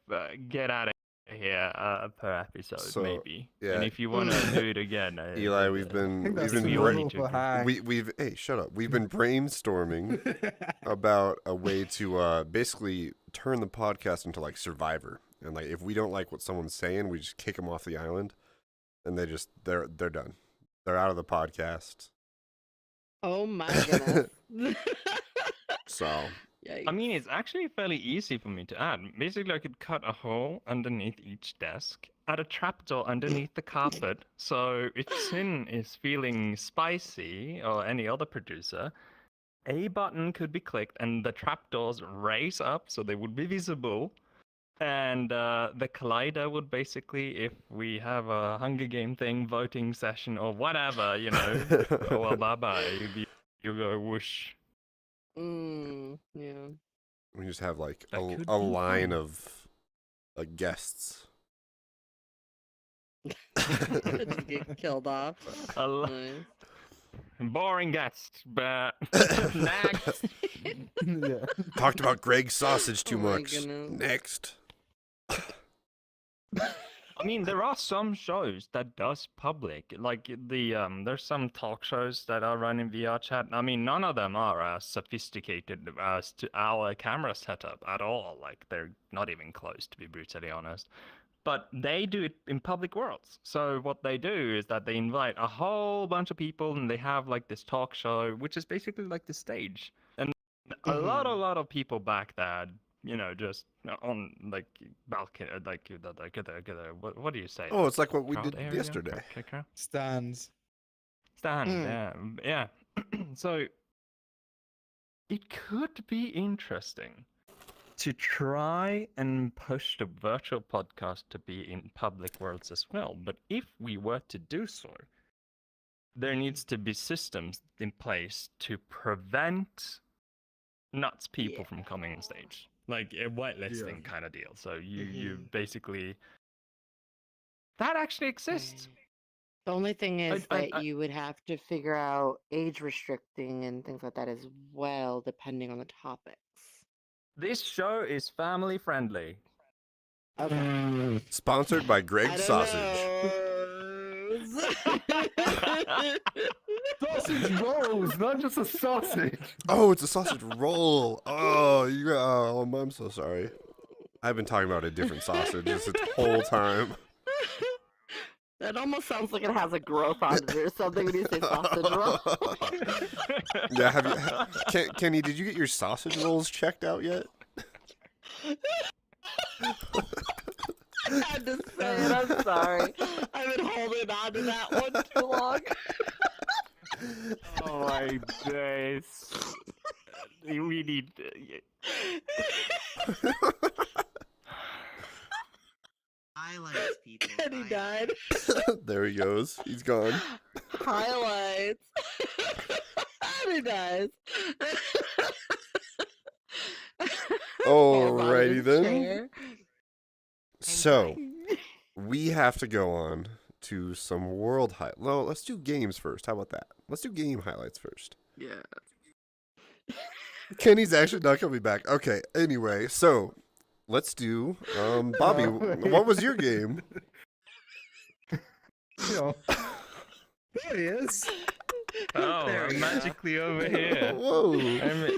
get out of here per episode So, maybe. yeah. And if you want to do it again, Eli, we've I been think that's think too we all bra- need little to for agree. hang. we've hey, shut up. We've been brainstorming about a way to basically turn the podcast into like Survivor. And like if we don't like what someone's saying, we just kick them off the island, and they're done. They're out of the podcast. Oh my goodness. So I mean, it's actually fairly easy for me to add. Basically, I could cut a hole underneath each desk, add a trapdoor underneath the carpet, so if Sin is feeling spicy, or any other producer, a button could be clicked and the trapdoors raise up so they would be visible. And the collider would basically, if we have a Hunger Game thing, voting session or whatever, you know, oh, well, bye-bye, you go whoosh. Yeah. we just have like That could a be line fun. of like guests. Just get killed off. A lo- Nice. boring guest, but next. Yeah. Talked about Greg's sausage too Oh my much. goodness. Next. I mean, there are some shows that does public, like there's some talk shows that are running VR chat. I mean, none of them are as sophisticated as to our camera setup at all. Like, they're not even close, to be brutally honest. But they do it in public worlds. So what they do is that they invite a whole bunch of people, and they have like this talk show, which is basically like the stage. And a lot of people back there, you know, just on like balcony, like what do you say? Oh, it's like what we Crowd did area? yesterday. Okay. Stands. Stands, Mm. yeah. So it could be interesting to try and push the virtual podcast to be in public worlds as well. But if we were to do so, there needs to be systems in place to prevent nuts people from coming on stage, like a whitelisting kind of deal. So you basically that actually exists. The only thing is I- that you would have to figure out age restricting and things like that as well, depending on the topics. This show is family friendly. Okay. Sponsored by I Greg's don't Sausage. know. Sausage rolls, not just a sausage. Oh, it's a sausage roll. Oh, I'm so sorry. I've been talking about a different sausage this whole time. That almost sounds like it has a growth on it or something when you say sausage roll. Yeah, Kenny, did you get your sausage rolls checked out yet? I had to say it. I'm sorry. I've been holding on to that one too long. Oh my days. We need. Highlights, people. Kenny died. There he goes. He's gone. Highlights. Kenny dies. Alrighty then. So, we have to go on to some world highlights. No, let's do games first. How about that? Let's do game highlights first. Yeah. Kenny's actually not coming back. Okay, anyway, so let's do Bobby, what was your game? You know. There he is. Oh, There we I'm go. magically over here. Whoa. I'm-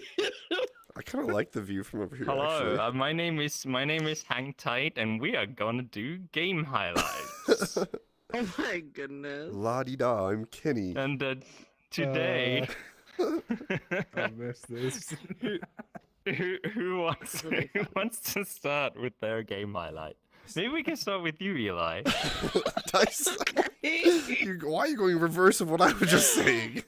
I kind of like the view from over here, Hello, actually. my name is Hang Tight, and we are gonna do game highlights. Oh my goodness. La-di-da, I'm Kenny. And today, I missed this. who wants to start with their game highlight? Maybe we can start with you, Eli. Dice. Why are you going reverse of what I was just saying?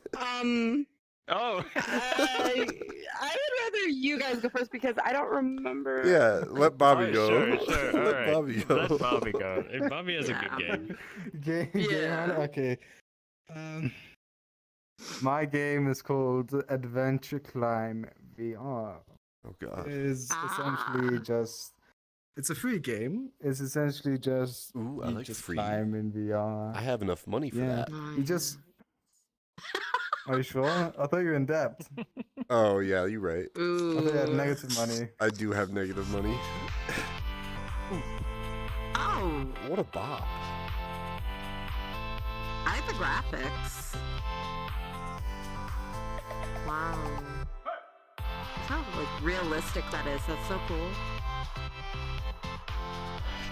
Oh. I would rather you guys go first because I don't remember. Yeah, let Bobby Oh, go. Sure. All Let right. Bobby go. Let Bobby go. Bobby has a Yeah. good game. Game Yeah. on? Okay. My game is called Adventure Climb VR. Oh god. It is essentially just. It's a free game. It's essentially just Ooh, I you like just free. climb in VR. I have enough money for Yeah. that. You just. Are you sure? I thought you were in debt. Oh yeah, you're right. I thought you had Ooh. negative money. I do have negative money. Oh, What a bop. I like the graphics. Wow. How like realistic that is. That's so cool.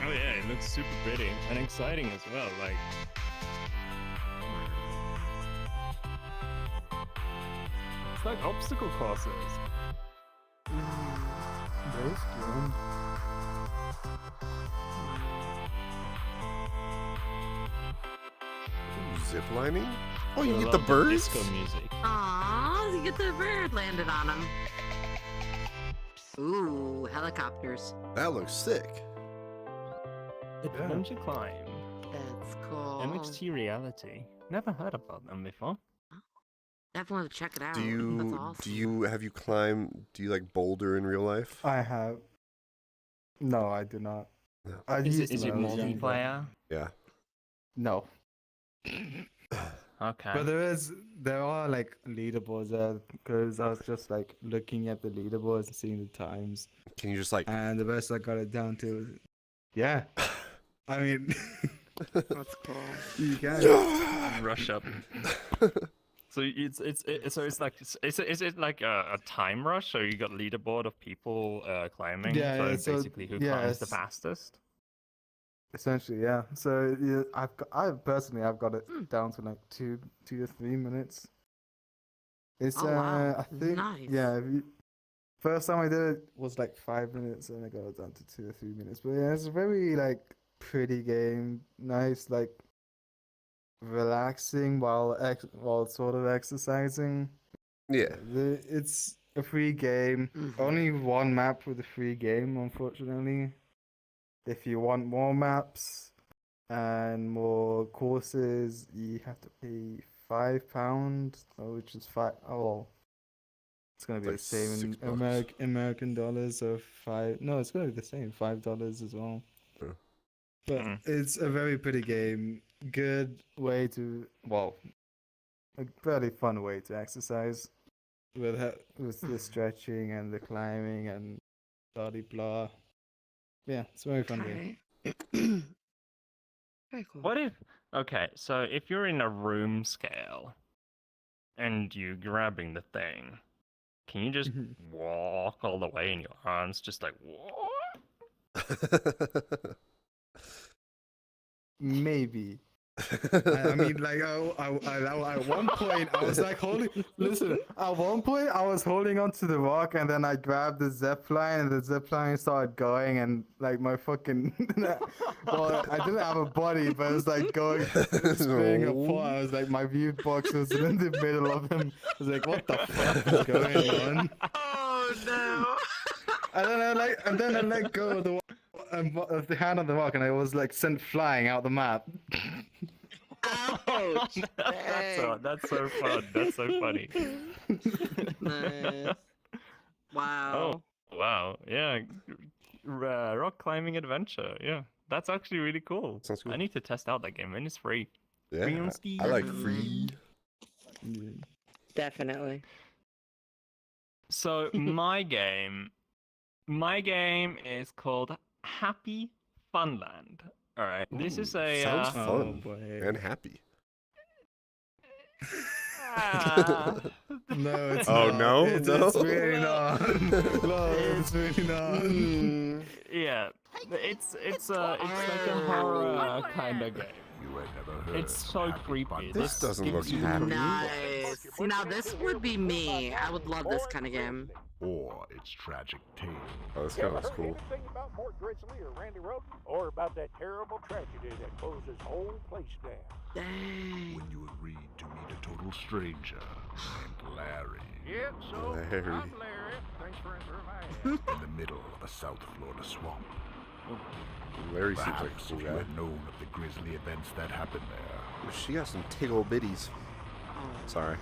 Oh yeah, it looks super pretty and exciting as well. Like, it's like obstacle courses. That's cool. Ziplining? Oh, you I get the love birds? disco music. Aw, you get the bird landed on him. Ooh, helicopters. That looks sick. Adventure Climb. That's cool. MXT Reality. Never heard about them before. Definitely check it out. Do That's you awesome. have you climbed? Do you like boulder in real life? I have. No, I do not. No. I Is used it to when I was younger. multiplayer? Yeah. No. Okay. But there are like leaderboards there because I was just like looking at the leaderboards and seeing the times, Can you just like? and the best I got it down to, yeah. I mean, That's cool. you can. Rush up. So it's like is it like a time rush? So you got leaderboard of people climbing. Yeah, so yeah, so, basically, who yeah, climbs the it's- fastest? Essentially, yeah. So yeah, I've got it down to like 2 to 3 minutes. It's Oh, wow. I think Nice. yeah. First time I did it was like 5 minutes, and I got it down to 2 or 3 minutes. But yeah, it's a very like pretty game, nice, like relaxing while sort of exercising. Yeah. It's a free game. Mhm. Only one map with a free game, unfortunately. If you want more maps and more courses, you have to pay £5, which is it's gonna be Like the same in $6. American dollars, so No, it's gonna be the same, $5 as well. Oh. But Mm. it's a very pretty game. Good way to a very fun way to exercise with the stretching and the climbing and blah de blah. Yeah, it's a very fun game. Okay. Very cool. What if? Okay, so if you're in a room scale, and you're grabbing the thing, can you just Mhm. walk all the way in your arms, just like what? Maybe. I mean, like, at one point, I was like listen, at one point, I was holding onto the rock, and then I grabbed the zip line, and the zip line started going, and like my fucking, well, I didn't have a body, but it was like going, spinning apart. I was like, my view box was in the middle of him. I was like, what the fuck is going on? Oh no! And then I let go of the hand on the rock, and I was like sent flying out the map. Ouch! That's so fun. That's so funny. Nice. Wow. Oh wow, yeah, rock climbing adventure. Yeah, that's actually really cool. Sounds cool. I need to test out that game, and it's free. Yeah, Free on I Steam. like free. Definitely. So my game is called HappyFunland. All right, this is a Sounds Oh, fun boy. and happy. No, it's Oh, not. no? It's No? really not. No, it's really not. Mm. yeah, it's like a horror kind of game. you had never heard It's of so Happy creepy. Funland. This doesn't look gives you happy. Nice. See, now this would be me. I would love this kind of game. Or its tragic tale. Oh, this kind of looks cool. Anything about Mort Grizzly or Randy Roden, or about that terrible tragedy that closed this whole place down? Dang. When you agreed to meet a total stranger named Larry Yeah, so Larry. I'm Larry. Thanks for answering my ask. in the middle of a South Florida swamp. Larry seems like Perhaps a cool if you guy. had known of the grisly events that happened there. She got some tickle bitties. Oh, Sorry.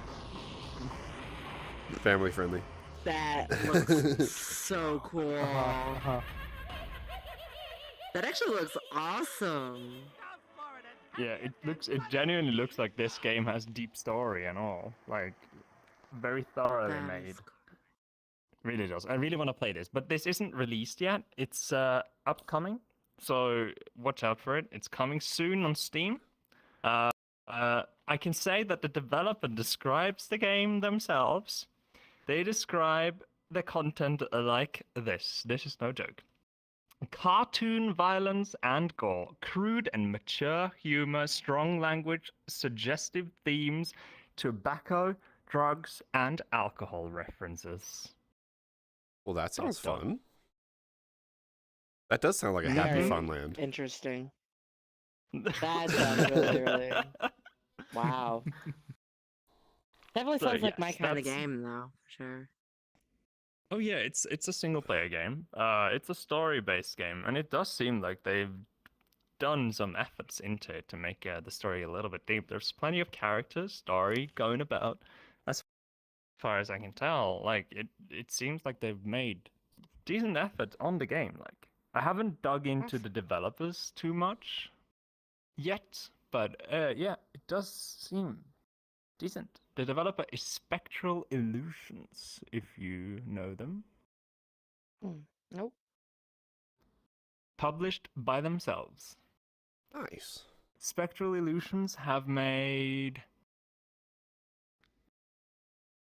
Family friendly. that looks so cool. That actually looks awesome. Yeah, it genuinely looks like this game has deep story and all. Like, very thoroughly That made. is cool. Really does. I really want to play this, but this isn't released yet. It's upcoming, so watch out for it. It's coming soon on Steam. I can say that the developer describes the game themselves. They describe the content like this. This is no joke. Cartoon violence and gore, crude and mature humor, strong language, suggestive themes, tobacco, drugs, and alcohol references. Well, that sounds done. fun. That does sound like a Happy Very Funland. Interesting. That sounds really, really. Wow. Definitely So, sounds like my yes, kind of that's- game, though, for sure. Oh yeah, it's a single player game. It's a story based game, and it does seem like they've done some efforts into it to make the story a little bit deep. There's plenty of characters, story going about. As far as I can tell, like it seems like they've made decent effort on the game. Like I haven't dug into the developers too much yet, but yeah, it does seem decent. The developer is Spectral Illusions, if you know them. Nope. Published by themselves. Nice. Spectral Illusions have made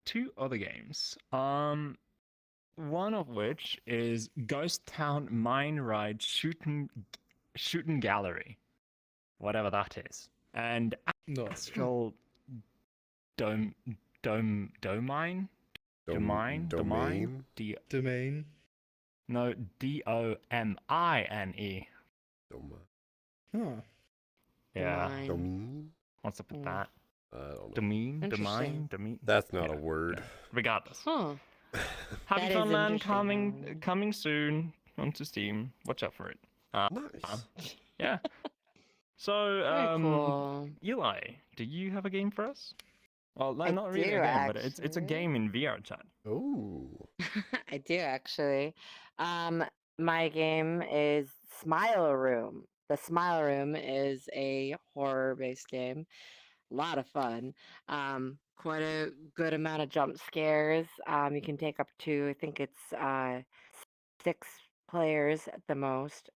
2 other games. One of which is Ghost Town Mine Ride Shootin' Gallery, whatever that is, and Astral Domain. Domain? Domain. No, Domine. Doma- Huh. Yeah. Domain. Domain? What's up with Mm. that? I don't know. Domain, Interesting. domain. That's not Yeah, a word. Regardless. Huh. Happy That is Funland interesting. coming soon onto Steam. Watch out for it. Nice. Yeah. So, Very cool. Eli, do you have a game for us? Well, no, I not really do, a game, but it's a actually. game in VR chat. Oh. I do actually. My game is Smile Room. The Smile Room is a horror-based game. A lot of fun. Quite a good amount of jump scares. You can take up to, I think it's 6 players at the most.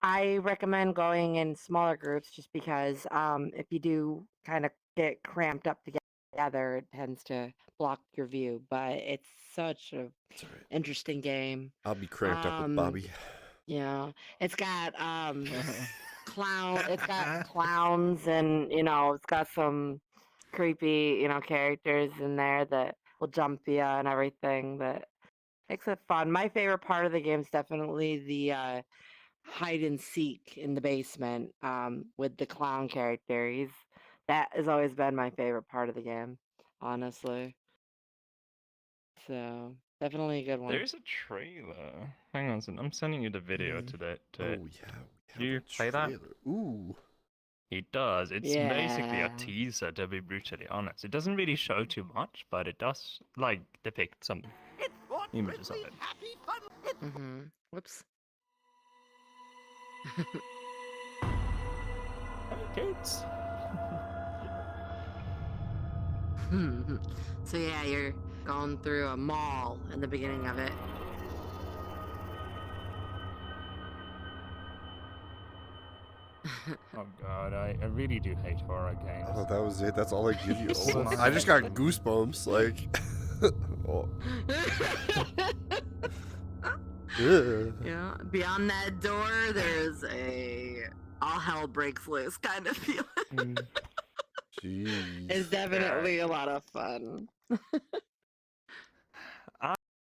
I recommend going in smaller groups just because if you do kind of get cramped up together, it tends to block your view. But it's such a It's all right. interesting game. I'll be cranked up with Um, Bobby. Yeah, it's got it's got clowns, and it's got some creepy characters in there that will jump you and everything. That makes it fun. My favorite part of the game is definitely the hide and seek in the basement with the clown character. That has always been my favorite part of the game, honestly. So definitely a good one. There's a trailer. Hang on, I'm sending you the video Hmm. to Oh, it. yeah. Do you play that? Ooh. It does. It's basically a Yeah. teaser, to be brutally honest. It doesn't really show too much, but it does depict some images of it. Whoops. Hey, kids. So yeah, you're going through a mall in the beginning of it. Oh god, I really do hate horror games. Oh, that was it. That's all I give you. So I just got goosebumps. Like, oh, yeah. Yeah. Beyond that door, there's a all hell breaks loose kind of feeling. Jeez. It's definitely a lot of fun.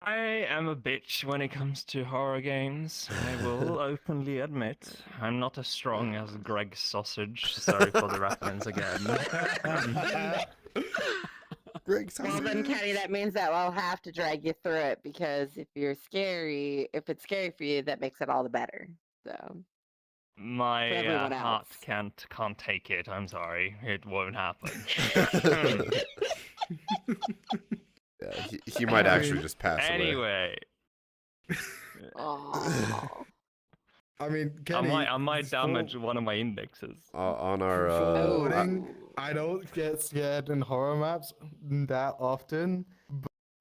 I am a bitch when it comes to horror games. I will openly admit I'm not as strong as Greg Sausage. Sorry for the reference again. Greg Well then, Kenny, that means that I'll have to drag you through it because if it's scary for you, that makes it all the better. So My everyone heart else. can't take it. I'm sorry, it won't happen. Yeah, he might actually just pass away. Anyway, Oh. I mean, Kenny, I might damage one of my indexes. On our voting, I don't get scared in horror maps that often,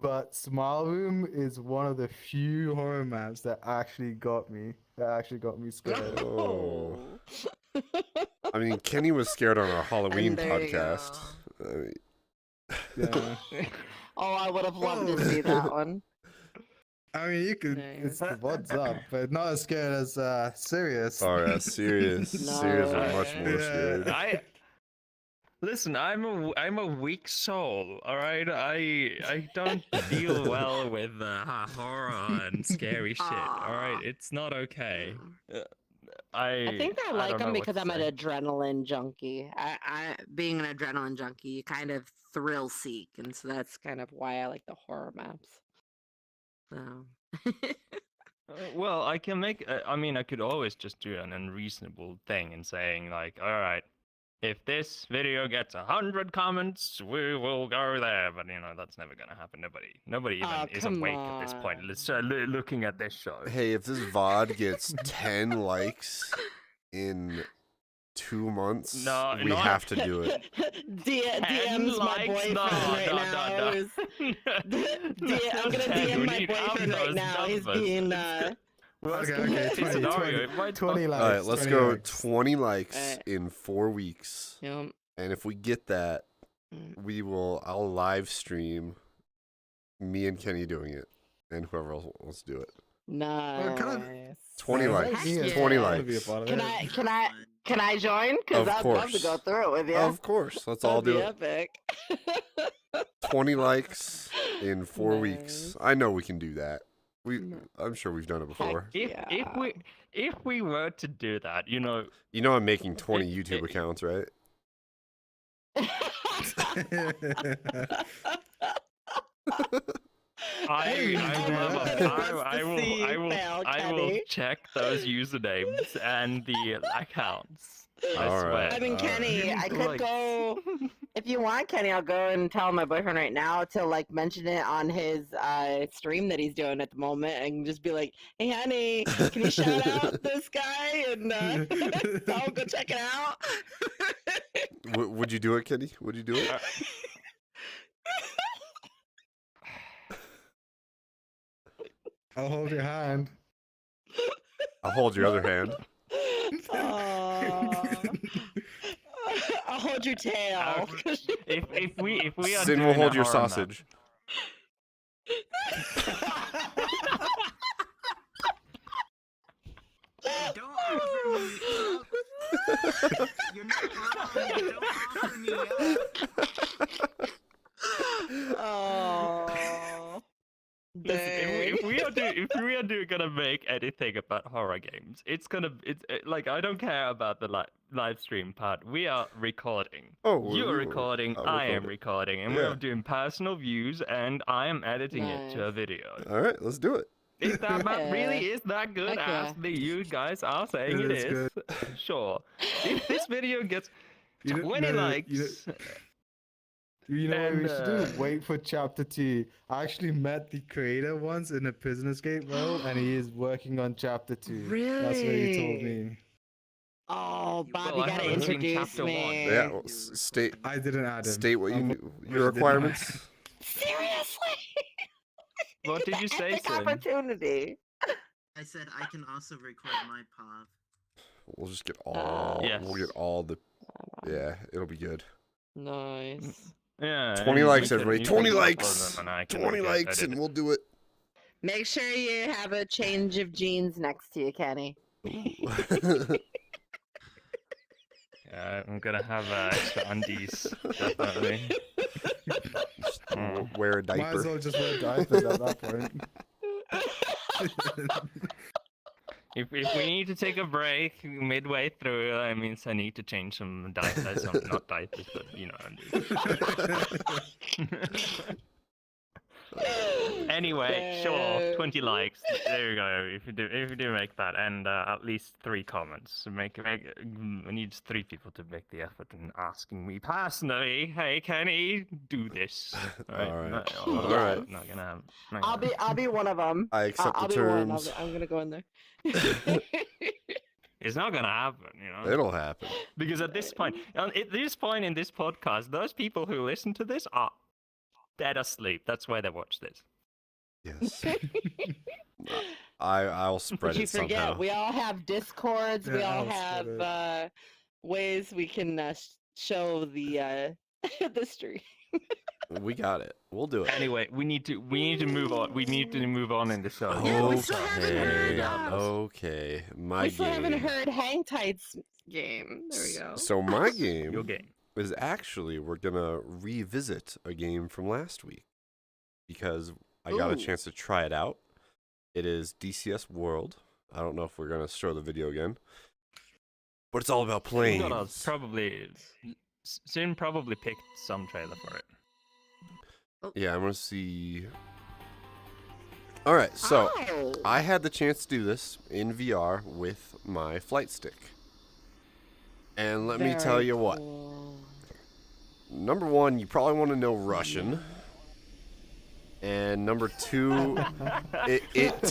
but Smile Room is one of the few horror maps that actually got me. That actually got me scared. Oh. I mean, Kenny was scared on our Halloween there you podcast. Yeah. Oh, I would have loved to see that one. I mean, you could. It's the what's up, but not as scared as Serious. Oh yeah, Serious. Serious was much more scared. Listen, I'm a weak soul. All right, I don't deal well with horror and scary shit. All right, it's not okay. I think I like don't them know what because to I'm an say. adrenaline junkie. I being an adrenaline junkie, you kind of thrill seek, and so that's kind of why I like the horror maps. So. Well, I can make. I mean, I could always just do an unreasonable thing and saying like, all right, if this video gets 100 comments, we will go there. But you know, that's never gonna happen. Nobody even is awake at this point. Looking at this show. Hey, if this VOD gets 10 likes in 2 months, we have to do it. DM's my boyfriend right now. I'm gonna DM my boyfriend right now. He's being Okay, 20 likes. All right, let's 20 go likes. 20 likes in 4 weeks. Yep. And if we get that, I'll live stream me and Kenny doing it, and whoever else wants to do it. Nice. 20 likes. Yeah. 20 likes. Can I join? Because Of I'd love to go course. through it with you. Of course. Let's all do it. That'd be epic. 20 likes in 4 weeks. I know we can do that. I'm sure we've done it before. If we were to do that, you know. You know I'm making 20 YouTube accounts, right? I will check those usernames and the accounts. I swear. I mean, Kenny, I could go if you want, Kenny. I'll go and tell my boyfriend right now to like mention it on his stream that he's doing at the moment, and just be like, "Hey, honey, can you shout out this guy?" And I'll go check it out. Would you do it, Kenny? Would you do it? I'll hold your hand. I'll hold your other hand. I'll hold your tail. If we are Sin doing will hold a your horror sausage. Don't offer me up. You're not wrong. Don't offer me up. Oh. Listen, if we are gonna make anything about horror games, it's like I don't care about the live stream part. We are recording. Oh, you are recording. I am recording, and we're doing personal views, and I am editing it to a video. All right, let's do it. Is that map really is that good Okay. as you guys are saying it is? Sure. If this video gets 20 likes. You know what we should do? Wait for chapter 2. I actually met the creator once in a Prison Escape world, and he is working on chapter 2. Really? That's what he told me. Oh, Bob, Well, I you gotta haven't seen introduce chapter me. one. Yeah, well, state. I didn't add him. State what your didn't requirements. Seriously? What did you say, Epic Sin? opportunity. I said I can also record my POV. We'll just get all. Yes. We'll get all the. Yeah, it'll be good. Nice. Yeah. 20 and likes, you can- everybody. you 20 can upload likes. them and I can 20 just likes, edit and it. we'll do it. Make sure you have a change of jeans next to you, Kenny. I'm gonna have extra undies, definitely. Just wear a Might as diaper. well just wear diapers at that point. If we need to take a break midway through, that means I need to change some diapers, not diapers, but undies. Anyway, sure, 20 likes. There you go. If you do make that, and at least 3 comments. I need 3 people to make the effort in asking me personally, "Hey, Kenny, do this." All right. All right. Not gonna have. I'll be one of them. I accept I'll the be one. terms. I'm gonna go in there. It's not gonna happen, you know. It'll happen. Because at this point in this podcast, those people who listen to this are dead asleep. That's why they watch this. Yes. I'll spread But you it forget, somehow. we all have discords. We Yeah, all I'll spread have ways we can show the the stream. We got it. We'll do it. Anyway, we need to move on. We need to move on in the show. Yeah, we still haven't heard, Okay. My we still haven't game. heard Hang Tight's game. There we go. So my game Your game. is actually we're gonna revisit a game from last week because I got a Ooh. chance to try it out. It is DCS World. I don't know if we're gonna show the video again, but it's all about We're planes. gonna soon probably pick some trailer for it. Yeah, I'm gonna see. All right, so Oh. I had the chance to do this in VR with my flight stick, and let me tell Very you what. cool. Number one, you probably want to know Russian. And number 2, it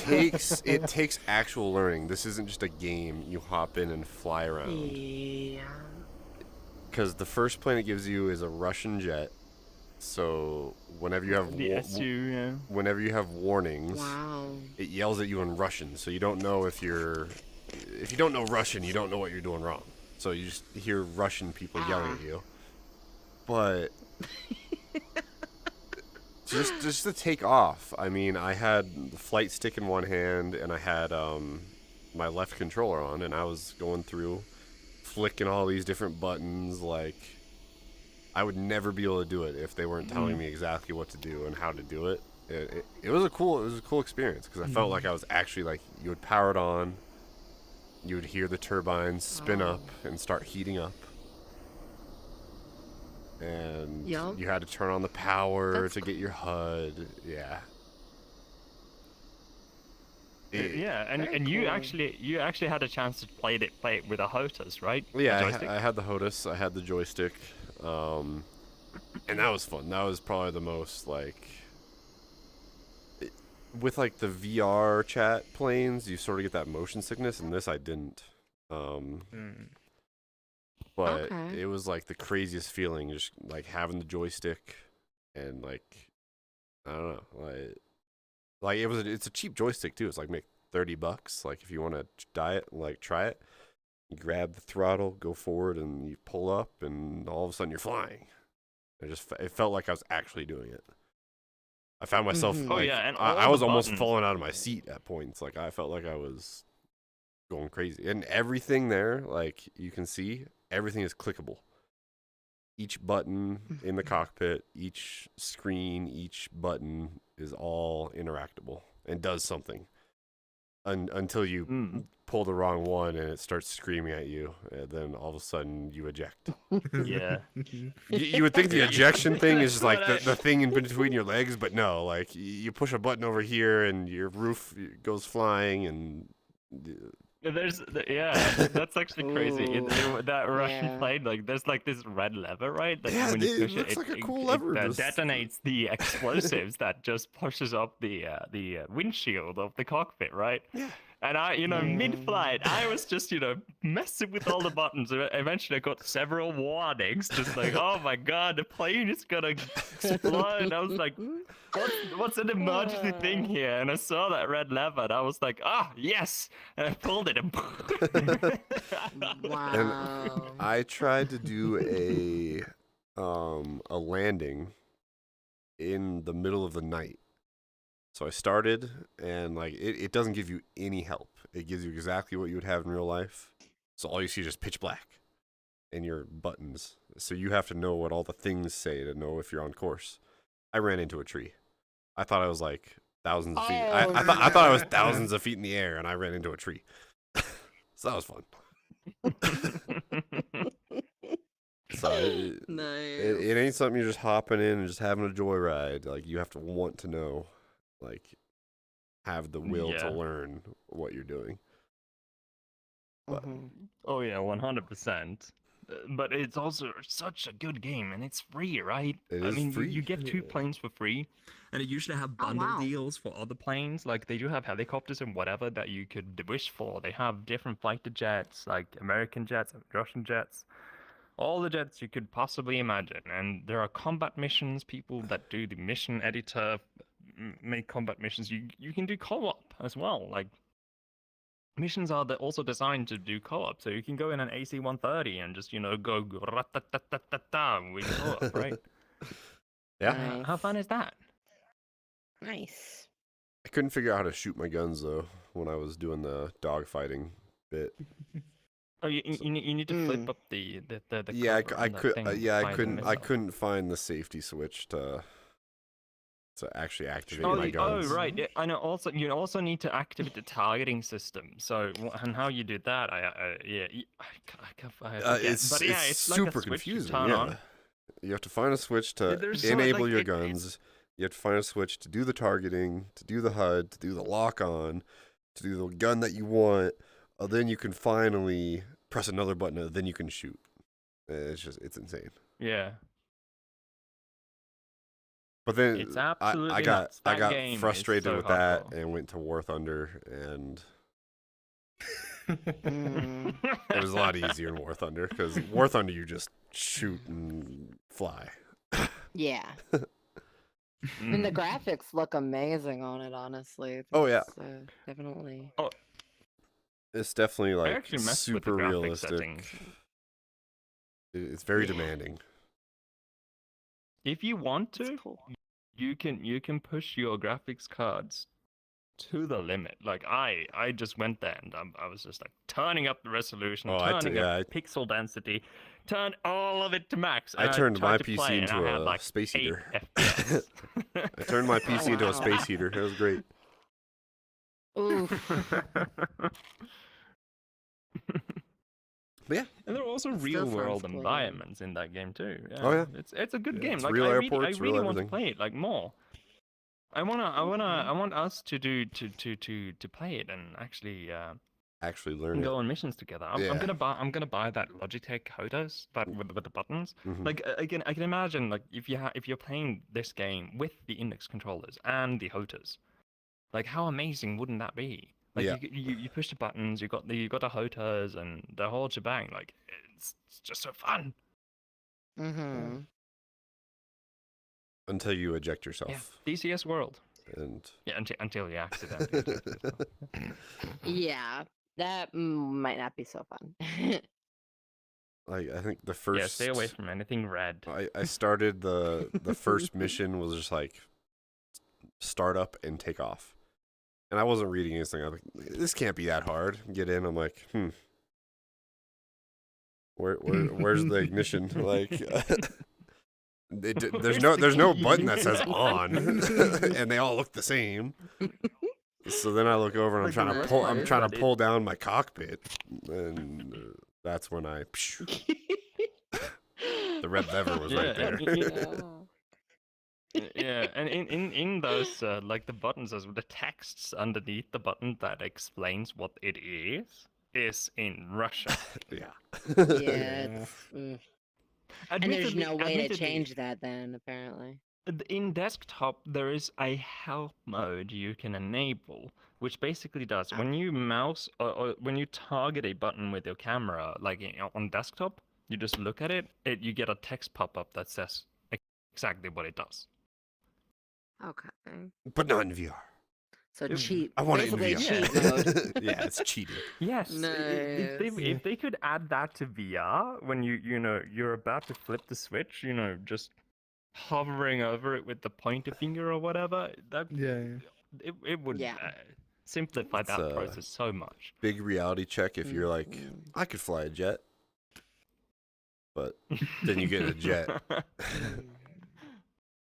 takes actual learning. This isn't just a game you hop in and fly around. Yeah. Because the first plane it gives you is a Russian jet. So whenever you have The SU, yeah. whenever you have warnings, Wow. it yells at you in Russian. So you don't know if you don't know Russian, you don't know what you're doing wrong. So you just hear Russian people yelling at you. But just to take off. I mean, I had the flight stick in one hand and I had my left controller on, and I was going through flicking all these different buttons. Like, I would never be able to do it if they weren't telling me exactly what to do and how to do it. It was a cool experience because I felt like I was actually, like, you would power it on, you would hear the turbines spin up and start heating up. And Yup. you had to turn on the power That's to get your HUD. Yeah. Yeah, Very and you cool. actually had a chance to play it with a HOTAS, right? Yeah, A joystick? I had the HOTAS, I had the joystick, and that was fun. That was probably the most, like, with like the VR chat planes, you sort of get that motion sickness, and this I didn't. But Okay. it was like the craziest feeling, just like having the joystick, and like, I don't know, like it's a cheap joystick too. It's like make $30. Like if you want to try it, you grab the throttle, go forward, and you pull up, and all of a sudden you're flying. It felt like I was actually doing it. I found myself Mhm. Oh, like, yeah, and I all was the almost buttons. falling out of my seat at points. Like I felt like I was going crazy, and everything there, like you can see, everything is clickable. Each button in the cockpit, each screen, each button is all interactable and does something. Until you pull the wrong one and it starts screaming at you, and then all of a sudden you eject. Yeah. You would think the ejection thing is just like the thing in between your legs, but no, like you push a button over here and your roof goes flying, and That's actually crazy. That Russian Yeah. plane, like there's like this red lever, right? That Yeah, when you it push looks like a cool lever, just- detonates the explosives that just pushes up the windshield of the cockpit, right? Yeah. And I, mid-flight, I was just, messing with all the buttons. Eventually, I got several warnings, just like, oh my god, the plane is gonna explode. I was like, what's an emergency thing here? And I saw that red lever, and I was like, yes! And I pulled it, and Wow. I tried to do a landing in the middle of the night. So I started, and like it doesn't give you any help. It gives you exactly what you would have in real life. So all you see is just pitch black. and your buttons. So you have to know what all the things say to know if you're on course. I ran into a tree. I thought I was like thousands of feet. I thought I was thousands of feet in the air, and I ran into a tree. So that was fun. So it ain't something you're just hopping in and just having a joyride. Like, you have to want to know, like, have the will to learn what you're doing. But Oh yeah, 100%. But it's also such a good game, and it's free, right? It I is mean, free. you get 2 planes for free, and they usually have bundle wow. deals for other planes. Like, they do have helicopters and whatever that you could wish for. They have different fighter jets, like American jets and Russian jets. All the jets you could possibly imagine. And there are combat missions, people that do the mission editor make combat missions. You can do co-op as well. Like, missions are also designed to do co-op, so you can go in an AC-130 and just, go rat-ta-ta-ta-ta-ta with co-op, right? Yeah. How fun is that? Nice. I couldn't figure out how to shoot my guns, though, when I was doing the dogfighting bit. Oh, you need to flip up the Yeah, cover I on that could. thing Yeah, by the I missile. couldn't find the safety switch to actually activate Oh, my guns. right. Yeah, I know. Also, you also need to activate the targeting system. So, and how you do that? I forget. It's But yeah, it's like a super switch you confusing. turn Yeah, on. you have to find a switch to There's so, enable like, your guns. You have to find a switch to do the targeting, to do the HUD, to do the lock on, to do the gun that you want. Then you can finally press another button, and then you can shoot. It's insane. Yeah. But then It's absolutely I got nuts. That I game got is frustrated so with that hardcore. and went to War Thunder, and it was a lot easier in War Thunder, because War Thunder you just shoot and fly. Yeah. And the graphics look amazing on it, honestly. Oh, yeah. It's, definitely. Oh, It's definitely I like actually messed with the super graphics realistic. settings. It's very Yeah. demanding. If you want to, It's cool. you can push your graphics cards to the limit. Like, I just went there and I was just like turning up the resolution, turning up pixel density, turn all of it to max. I and turned tried my to PC play, and into I had a like space 8 heater. FPS. I turned my PC into a wow. space heater. It was great. Oof. But yeah, And there are also That still real world sounds cool. environments in that game too. Yeah. Oh, yeah. It's a good Yeah, game. it's Like, real I airports, really real want to everything. play it like more. I want us to play it and actually actually learn go it. on missions together. I'm Yeah. gonna buy that Logitech Hotas that with the buttons. Mhm. Like, I can imagine, like, if you're playing this game with the index controllers and the Hotas, like, how amazing wouldn't that be? Like, Yeah. you push the buttons, you got the Hotas and the whole shebang. Like, it's just so fun. Mm-hmm. Until you eject Yeah, yourself. DCS World. And Yeah, until you accidentally. eject yourself. Yeah. That might not be so fun. like, I think the first. Yeah, stay away from anything red. I started the first mission was just like start up and take off, and I wasn't reading anything. I'm like, this can't be that hard. Get in. I'm like, where's the ignition? Like, there's no button that says on, and they all look the same. So then I look over and Like, the worst part I'm is trying that to pull down my cockpit, and that's when the red lever was right Yeah, there. Yeah, and in those like the buttons, as the texts underneath the button that explains what it is in Russian. Yeah. Yeah. And there's Admittedly- no way to admittedly, change that then, apparently. In desktop, there is a help mode you can enable, which basically does when you mouse or when you target a button with your camera, like on desktop, you just look at it, you get a text pop up that says exactly what it does. Okay. But not in VR. So cheat. I want it in basically VR. cheat mode. Yeah, it's cheating. Yes. Nice. If they could add that to VR, when you're about to flip the switch, just hovering over it with the pointer finger or whatever, that it would simplify It's, that process so much. Big reality check if you're like, I could fly a jet. but then you get in a jet.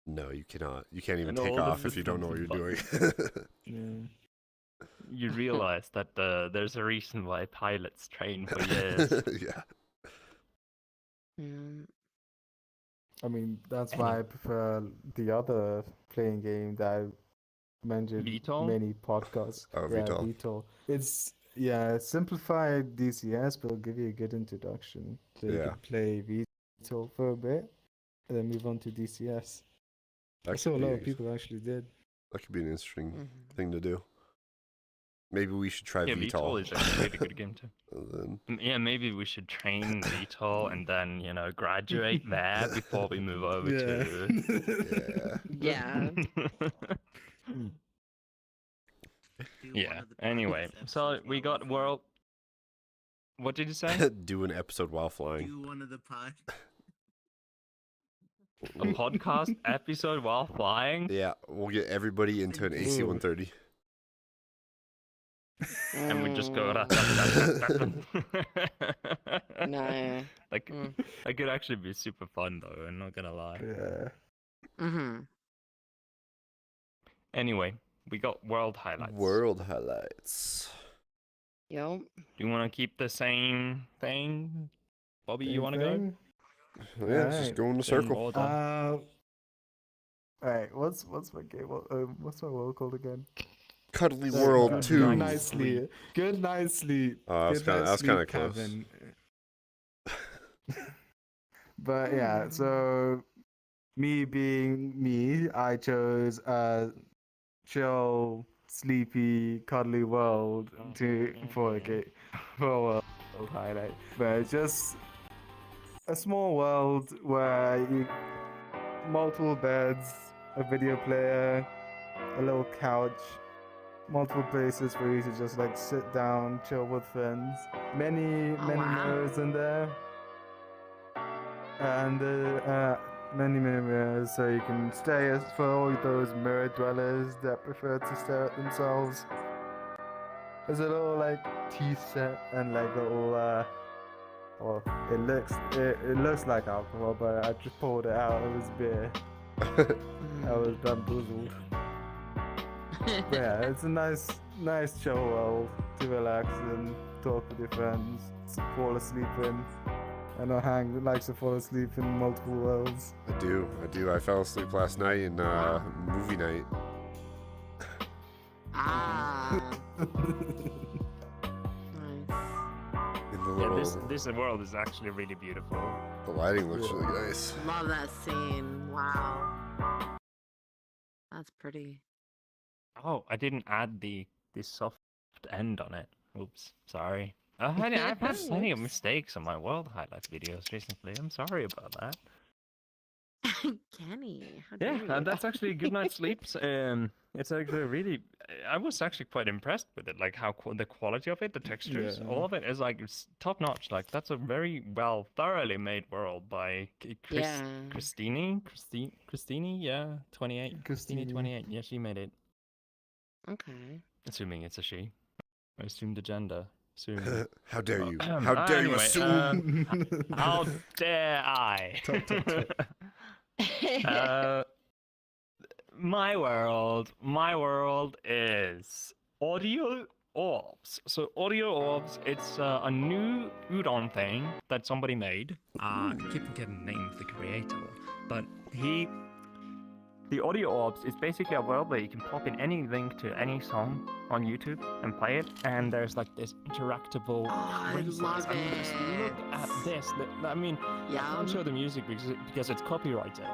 No, you cannot. You can't even And take all the off if you don't know what you're doing. Yeah. You realize that there's a reason why pilots train for years. Yeah. Mm. I mean, that's why I prefer the other playing game that I mentioned VTOL? many podcasts. Oh, yeah, VTOL. VTOL. It's simplified DCS, but it'll give you a good introduction. So you Yeah. can play VTOL for a bit, and then move on to DCS. I That saw a could lot be- of people actually did. That could be an interesting Mhm. thing to do. Maybe we should try Yeah, VTOL. VTOL is actually a really good game too. And then, Yeah, maybe we should train VTOL and then, graduate there before we move over to... yeah. Yeah. Do one Yeah, of the anyway. podcast So episodes we while got world... What did you say? Do an episode while flying. Do one of the pod. A podcast episode while flying? Yeah, we'll get everybody into an AC-130. And we just go... No. Like, Mm. that could actually be super fun though, I'm not gonna lie. Yeah. Mm-hmm. Anyway, we got world highlights. World highlights. Yep. Do you want to keep the same thing? Bobby, you want to go? Anything? Yeah, let's just Alright. go in the Same circle. order. Alright, what's my game? What's my world called again? Cuddly No, World Good 2. night sleep. Good night sleep. I was Good kinda- night I was kinda sleep, close. Kevin. But yeah, so me being me, I chose chill, sleepy, cuddly world for a world highlight. But it's just a small world where you multiple beds, a video player, a little couch, multiple places for you to just like sit down, chill with friends. Many wow. mirrors in there. And many mirrors, so you can stay for all those mirror dwellers that prefer to stare at themselves. There's a little like teeth set and like little well, it looks like alcohol, but I just poured it out. It was beer. I was bamboozled. But yeah, it's a nice chill world to relax and talk with your friends, fall asleep in. I know Hank likes to fall asleep in multiple worlds. I do. I fell asleep last night in movie night. Ah. Nice. In the Yeah, little, this world is actually really beautiful. the lighting looks really nice. Love that scene. Wow. That's pretty. Oh, I didn't add the soft end on it. Oops, sorry. I've had plenty of mistakes on my world highlights videos recently. I'm sorry about that. Kenny. How dare Yeah, you? and that's actually Goodnight Sleeps. It's actually really. I was actually quite impressed with it. Like how the quality of it, the textures, Yeah. all of it is like it's top notch. Like that's a very thoroughly made world by Christini, yeah, 28. Christini, Christini. 28. Yeah, she made it. Okay. Assuming it's a she. I assume the gender. Assume. How dare you? Um, How dare you anyway, assume? How dare I? My world is AudioOrbs. So AudioOrbs, it's a new udon thing that somebody made. I keep forgetting the name of the creator, but the AudioOrbs is basically a world where you can pop in any link to any song on YouTube and play it, and there's like this interactable. Oh, I craziness. love mean, just look at it. this. I mean, I Yeah. can't show the music because it's copyrighted.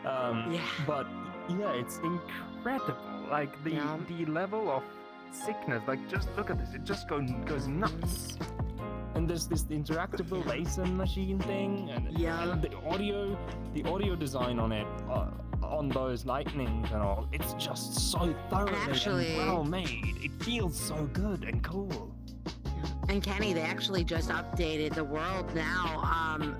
Yeah. But yeah, it's incredible. Like the level of sickness. Like just look at this. It just goes nuts. And there's this interactable racing machine thing, and the audio design on it, on those lightnings and all, it's just so thoroughly actually- and well made. It feels so good and cool. And Kenny, they actually just updated the world now,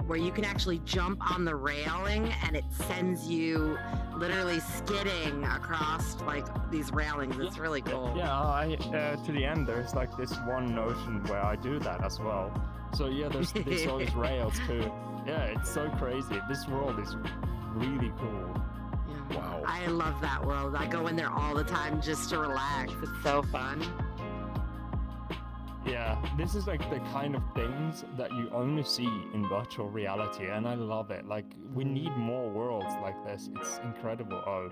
where you can actually jump on the railing and it sends you literally skidding across like these railings. It's really cool. Yeah, to the end there's like this one notion where I do that as well. So yeah, there's those rails too. Yeah, it's so crazy. This world is really cool. Yeah. Wow. I love that world. I go in there all the time just to relax. It's so fun. Yeah, this is like the kind of things that you only see in virtual reality, and I love it. Like, we need more worlds like this. It's incredible. Oh,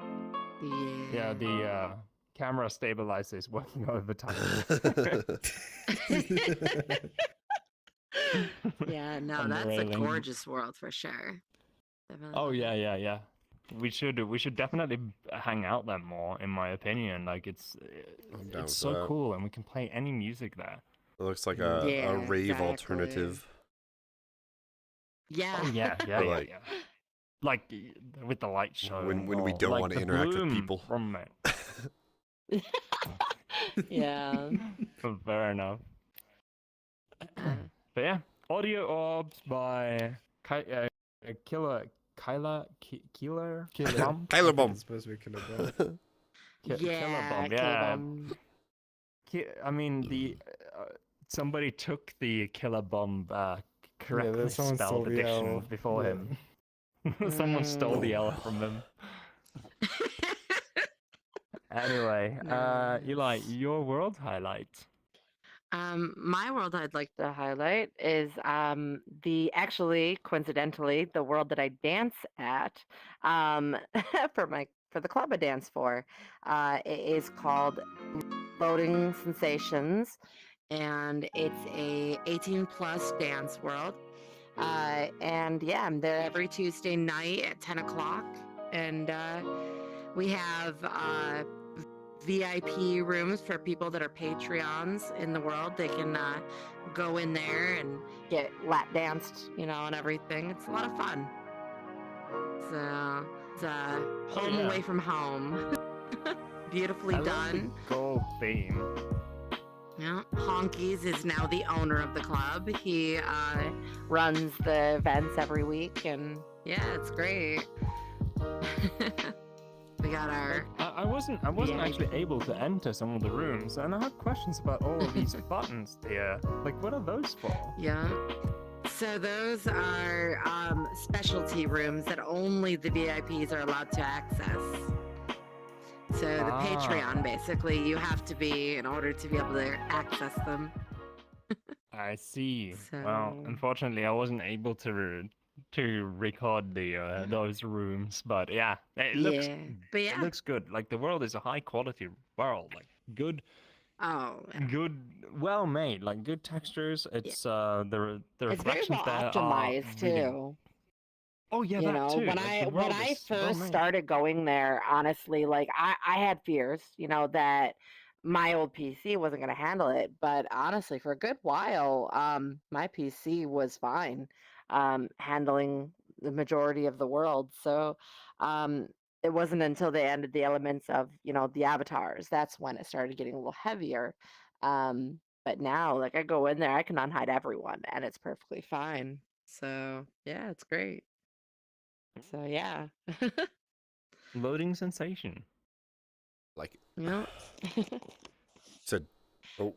yeah, the camera stabilizer is working overtime. Yeah, no, On the that's a railing. gorgeous world for sure. Definitely Oh love yeah, it. yeah. We should definitely hang out there more, in my opinion. Like, it's down it's with so that. cool, and we can play any music there. It looks like Yeah, a rave exactly. alternative. Yeah. Oh yeah, Or like- yeah. Like with the light show. When we don't like wanna the interact with bloom people. From it. Yeah. Fair enough. But yeah, AudioOrbs by Kilerbomb. Kilerbomb. It's supposed to be Kilerbomb. Yeah, Kilerbomb, yeah. Kilerbomb. I mean, the somebody took the Kilerbomb correctly someone stole spelled the addiction L. before Yeah. him. Someone stole the L from him. Anyway, Eli, your world highlight. My world I'd like to highlight is actually coincidentally the world that I dance at for the club I dance for. It is called Loading Sensations, and it's a 18+ dance world. And yeah, I'm there every Tuesday night at 10 o'clock, and we have VIP rooms for people that are Patreons in the world. They can go in there and get lap danced, and everything. It's a lot of fun. So it's home yeah. away from home. Beautifully I love done. the gold theme. Yeah, Honkies is now the owner of the club. He runs the events every week, and yeah, it's great. We got our I wasn't actually able to enter some of the rooms, and I have questions about all of these buttons here. Like, what are those for? yeah. So those are specialty rooms that only the VIPs are allowed to access. So the Patreon, basically, you have to be in order to be able to access them. I see. So- Well, unfortunately, I wasn't able to record the those rooms, but yeah, it looks Yeah, but yeah. it looks good. Like, the world is a high quality world, like good, Oh, well made, like good textures. It's the it's very reflections well there are optimized really- too. Oh yeah, You that know, too. when Like, the when world I is well first made. started going there, honestly, like I had fears, that my old PC wasn't going to handle it. But honestly, for a good while, my PC was fine, handling the majority of the world. So, it wasn't until they added the elements of, the avatars, that's when it started getting a little heavier. But now, like, I go in there, I can unhide everyone, and it's perfectly fine. So yeah, it's great. So yeah. Loading sensation. Like Yep. said, oh,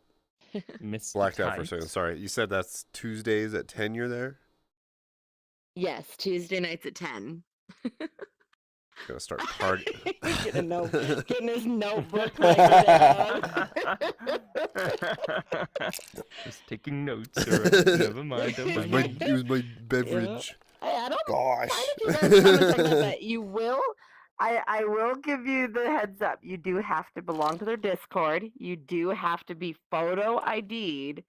Mr. blacked out for a second. Tights. Sorry, you said that's Tuesdays at 10. You're there. Yes, Tuesday nights at 10. Gonna start party. Getting his notebook right down. Just taking notes. All right, never mind. Don't mind. It was my beverage. Hey, I don't Gosh. mind if you guys comment like that, but you will. I will give you the heads up. You do have to belong to their Discord. You do have to be photo ID'd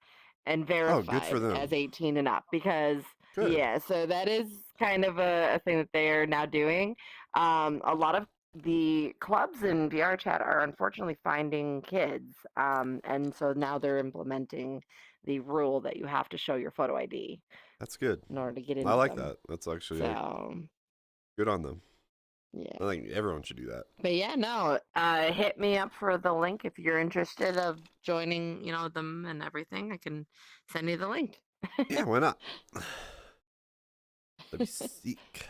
and verified for them. as 18 and up, because Good. yeah, so that is kind of a thing that they are now doing. A lot of the clubs in VR chat are unfortunately finding kids, and so now they're implementing the rule that you have to show your photo ID That's good. in order to get in. I like that. That's actually So good on them. yeah. I think everyone should do that. But yeah, no, hit me up for the link if you're interested of joining, them and everything. I can send you the link. Yeah, why not? Let me seek.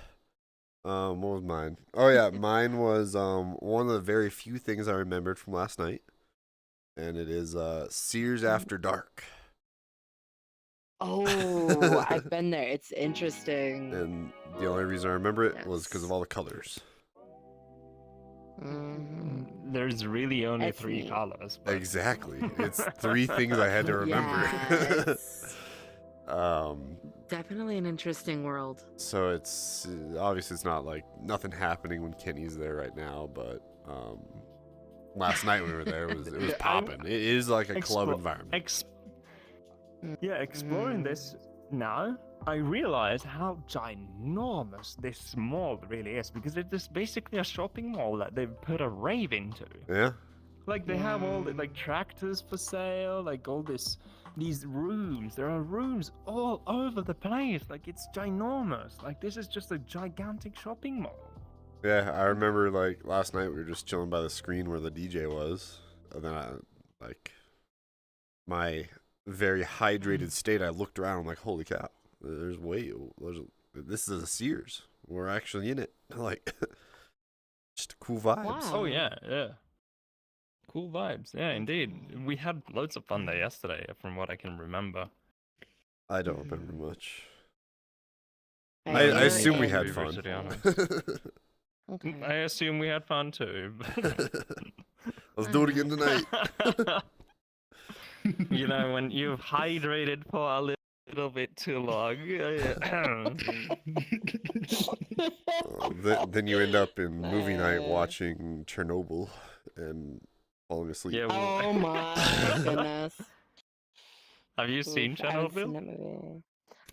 What was mine? Oh yeah, mine was one of the very few things I remembered from last night, and it is Sears After Dark. Oh, I've been there. It's interesting. And the only reason I remember it was because of all the colors. Mhm. There's really only That's 3 neat. colors. But... Exactly. It's 3 things I had to remember. Yes. um, Definitely an interesting world. so it's obviously it's not like nothing happening when Kenny's there right now, but last night when we were there, it was Yeah, popping. It is like a club Explo- environment. Yeah, exploring this now, I realize how ginormous this mall really is, because it is basically a shopping mall that they've put a rave into. Yeah. Like they have all the like tractors for sale, like all these rooms. There are rooms all over the place. Like it's ginormous. Like this is just a gigantic shopping mall. Yeah, I remember like last night we were just chilling by the screen where the DJ was, and then my very hydrated state, I looked around, I'm like, holy cow, this is a Sears. We're actually in it. Like, just cool vibes. Wow. Oh yeah, yeah. Cool vibes. Yeah, indeed. We had loads of fun there yesterday, from what I can remember. I don't remember much. I Hey, you're assume we in. had To be fun. brutally honest. Okay. I assume we had fun too. Let's do it again tonight. You know, when you've hydrated for a little bit too long. Then you end up in movie night watching Chernobyl and falling asleep. Yeah, Oh my goodness. have you seen Oof, I haven't seen Chernobyl? that movie.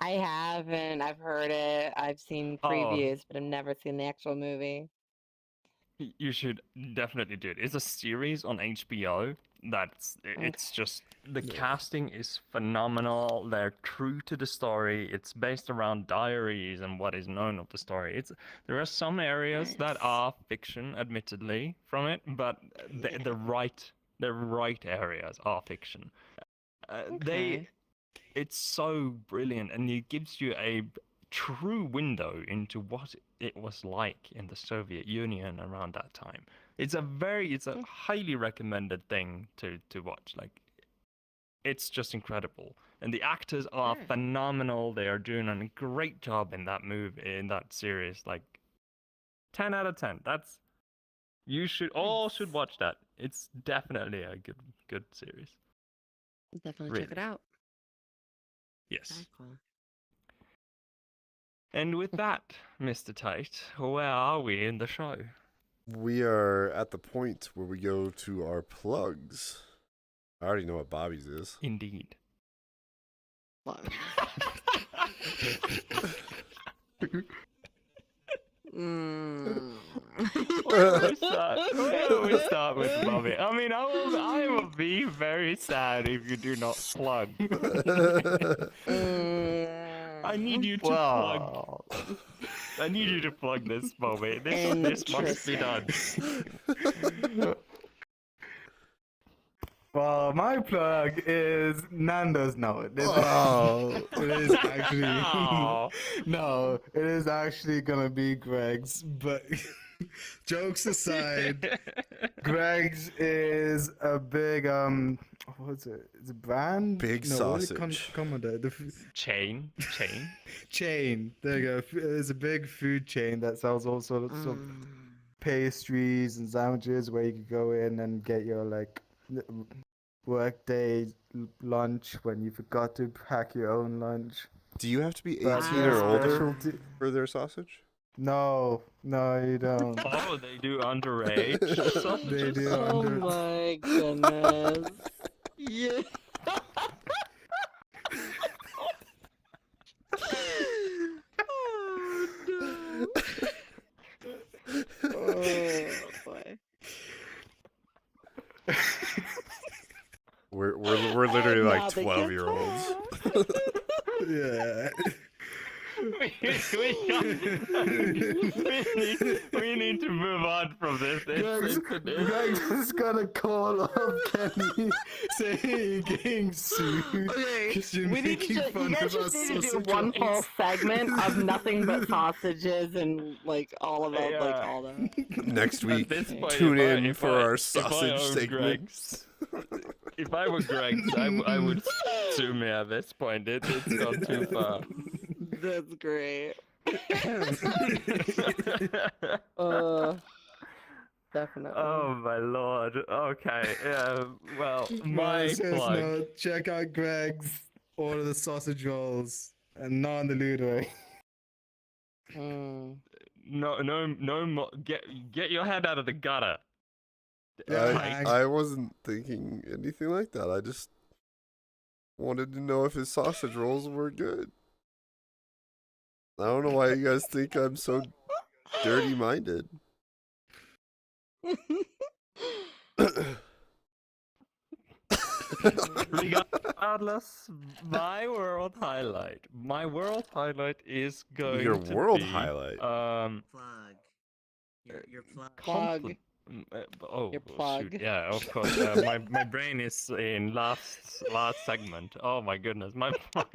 I haven't. I've heard it. I've seen Oh. previews, but I've never seen the actual movie. You should definitely do it. It's a series on HBO. It's just the casting is phenomenal. They're true to the story. It's based around diaries and what is known of the story. There are some areas that are fiction, admittedly, from it, but the right areas are fiction. Okay. It's so brilliant, and it gives you a true window into what it was like in the Soviet Union around that time. It's a highly recommended thing to watch. Like, it's just incredible, and the actors are Sure. phenomenal. They are doing a great job in that series. Like, 10 out of 10. You should all should watch that. It's definitely a good series. Definitely check Really. it out. Yes. Very cool. And with that, Mr. Tate, where are we in the show? We are at the point where we go to our plugs. I already know what Bobby's is. Indeed. Where do we start with Bobby? I mean, I will be very sad if you do not plug. I need you to plug. I need you to plug this, Bobby. This must be done. Well, my plug is Nando's. No, it is actually Aw. No, it is actually gonna be Greg's. But jokes aside, Greg's is a big what's it? It's a brand. Big no, what did it sausage. come under? Chain. Chain. There you go. There's a big food chain that sells all sorts of pastries and sandwiches where you could go in and get your like workday lunch when you forgot to pack your own lunch. Do you have to be 18 But or their older specialty- for their sausage? No, you don't. Oh, they do underage They sausages? do. Oh my goodness. Yeah. Oh no. Oh boy. We're literally Now like they can 12-year-olds. Yeah. we need to move on from this. Greg's just gonna call up Kenny saying you're getting sued Okay, because you're we need making to, fun you guys of our just need to do sausage one rolls. whole segment of nothing but sausages and like all about like Yeah. all that. Next week, At this point, tune if I- in if for I- our if I sausage owned segment. Greg's, If I were Greg's, I would sue me at this point. It's gone too far. That's great. Definitely. Oh my lord. Okay. Yeah. Well, my Right, says plug. no. Check out Greg's. Order the sausage rolls and not on the lewd way. No more. Get your head out of the gutter. I wasn't thinking anything like that. I just wanted to know if his sausage rolls were good. I don't know why you guys think I'm so dirty-minded. Regardless, my world highlight. My world highlight is going Your to world be, highlight. Plug. Your plug. Plug. Oh, Your shoot. plug. Yeah, of course. My brain is in last segment. Oh my goodness, my plug.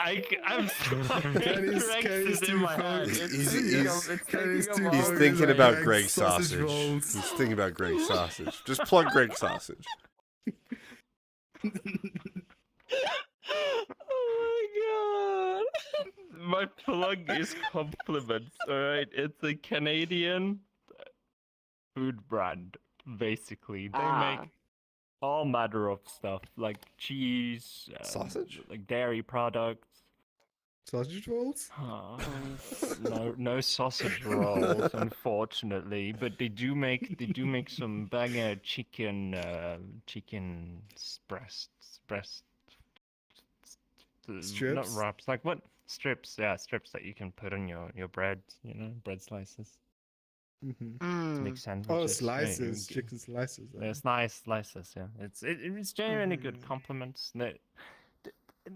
I'm sorry. Kenny's Greg's is in too my head. focused. It's taking He's over thinking my about head. Greg's sausage sausage. rolls. He's thinking about Greg's sausage. Just plug Greg's sausage. Oh My plug is compliments, alright? It's a Canadian food brand, basically. They make all matter of stuff, like cheese, Sausage? like dairy products. Sausage rolls? No sausage rolls, unfortunately, but they do make some banger chicken breast not Strips? wraps, like what strips? Yeah, strips that you can put on your bread, bread slices. To make sandwiches. Oh, right? slices, chicken slices. Yeah, slices. Yeah, it's genuinely good compliments.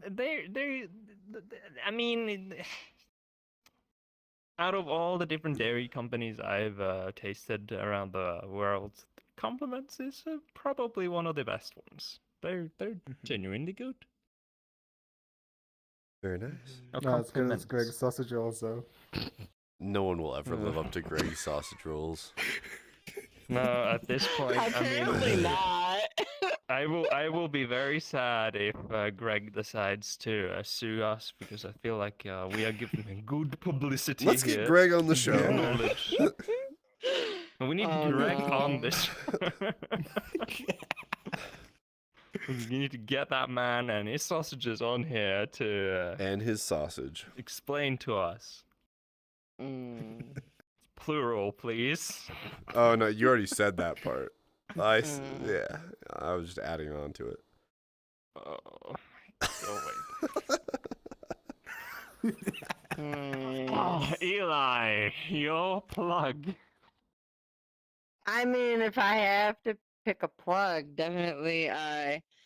They I mean, out of all the different dairy companies I've tasted around the world, compliments is probably one of the best ones. They're genuinely good. Very nice. No, it's good as Greg's sausage rolls, though. No one will ever live up to Greg's sausage rolls. No, at this point, Apparently not. I will be very sad if Greg decides to sue us, because I feel like we are giving him good publicity. Let's here. get Greg on the show. Good knowledge. We need Greg on this. We need to get that man and his sausages on here to and his sausage explain to us. Plural, please. Oh no, you already said that part. Yeah, I was just adding on to it. Oh wait. Oh, Eli, your plug. I mean, if I have to pick a plug, definitely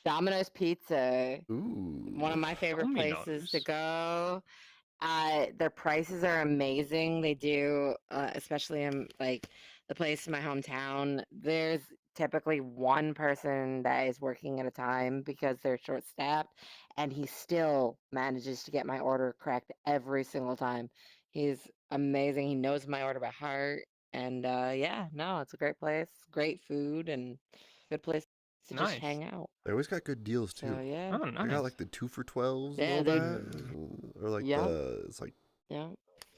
Domino's Pizza. Ooh. One of my favorite places to Domino's. go. Their prices are amazing. They do, especially in like the place in my hometown. There's typically one person that is working at a time because they're short-staffed, and he still manages to get my order correct every single time. He's amazing. He knows my order by heart, and it's a great place, great food, and good place to just Nice. hang out. They always got good deals too. So yeah, Oh, They nice. got like the 2 for $12s Yeah, and all they- that, or like Yeah. it's like yeah,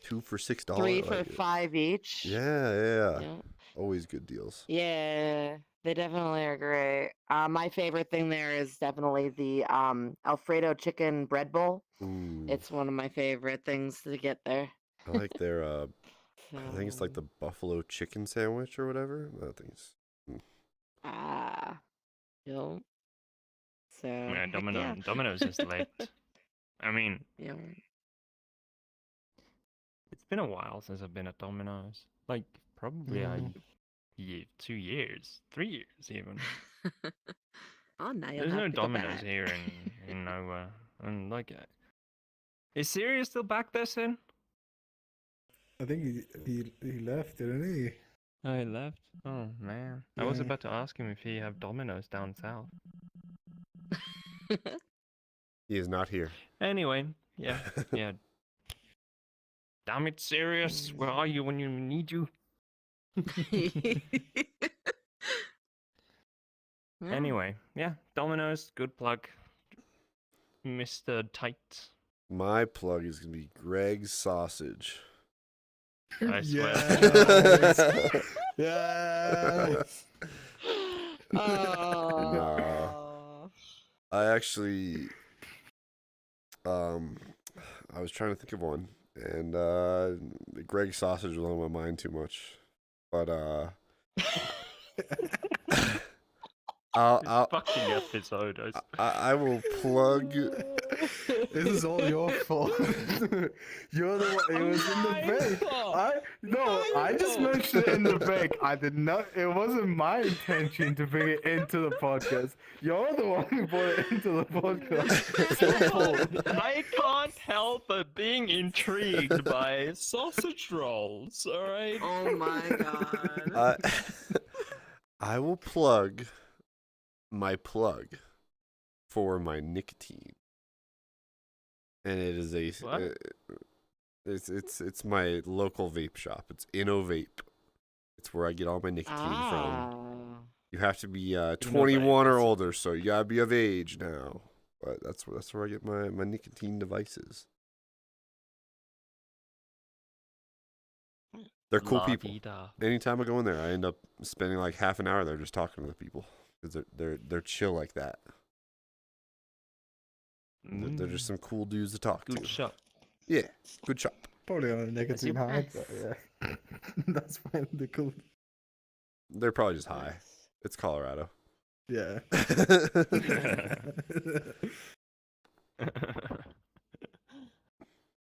2 for $6. 3 for like, $5 each. Yeah. Yeah. Always good deals. Yeah, they definitely are great. My favorite thing there is definitely the Alfredo chicken bread bowl. Ooh. It's one of my favorite things to get there. I like their I think it's like the buffalo chicken sandwich or whatever. That thing's Yep. So Yeah, heck Domino's is late. I mean, Yeah. it's been a while since I've been at Domino's. Like, probably 2 years, 3 years even. Oh, now you'll There's have no to go Domino's back. here in nowhere. And like, is Sears still back there, Sin? I think he left, didn't he? Oh, he left? Oh, man. I was Yeah. about to ask him if he have Domino's down south. He is not here. Anyway, yeah. Damn it, Sirius. Where are you when you need you? Yeah. Anyway, yeah, Domino's, good plug. Mr. Tight. My plug is gonna be Greg's sausage. I swear. Yes. Oh. I actually, I was trying to think of one, and Greg's sausage was on my mind too much, but I'll Fucking episode. I will plug. This is all your fault. You're the one. It was in the break. I just mentioned it in the break. I did not. It wasn't my intention to bring it into the podcast. You're the one who brought it into the podcast. It's your fault. I can't help but being intrigued by sausage rolls, alright? Oh my god. I will plug my plug for my nicotine, and it is What? it's my local vape shop. It's InnoVape. It's where I get all my nicotine from. You have to be 21 or older, so you gotta be of age now. But that's where I get my nicotine devices. They're cool people. La-dee-da. Anytime I go in there, I end up spending like half an hour there just talking to the people because they're chill like that. They're just some cool dudes to talk Good to. shot. Yeah, good shop. Probably on a nicotine your high, best. but yeah. That's fine. They're cool. They're probably just high. It's Colorado. Yeah.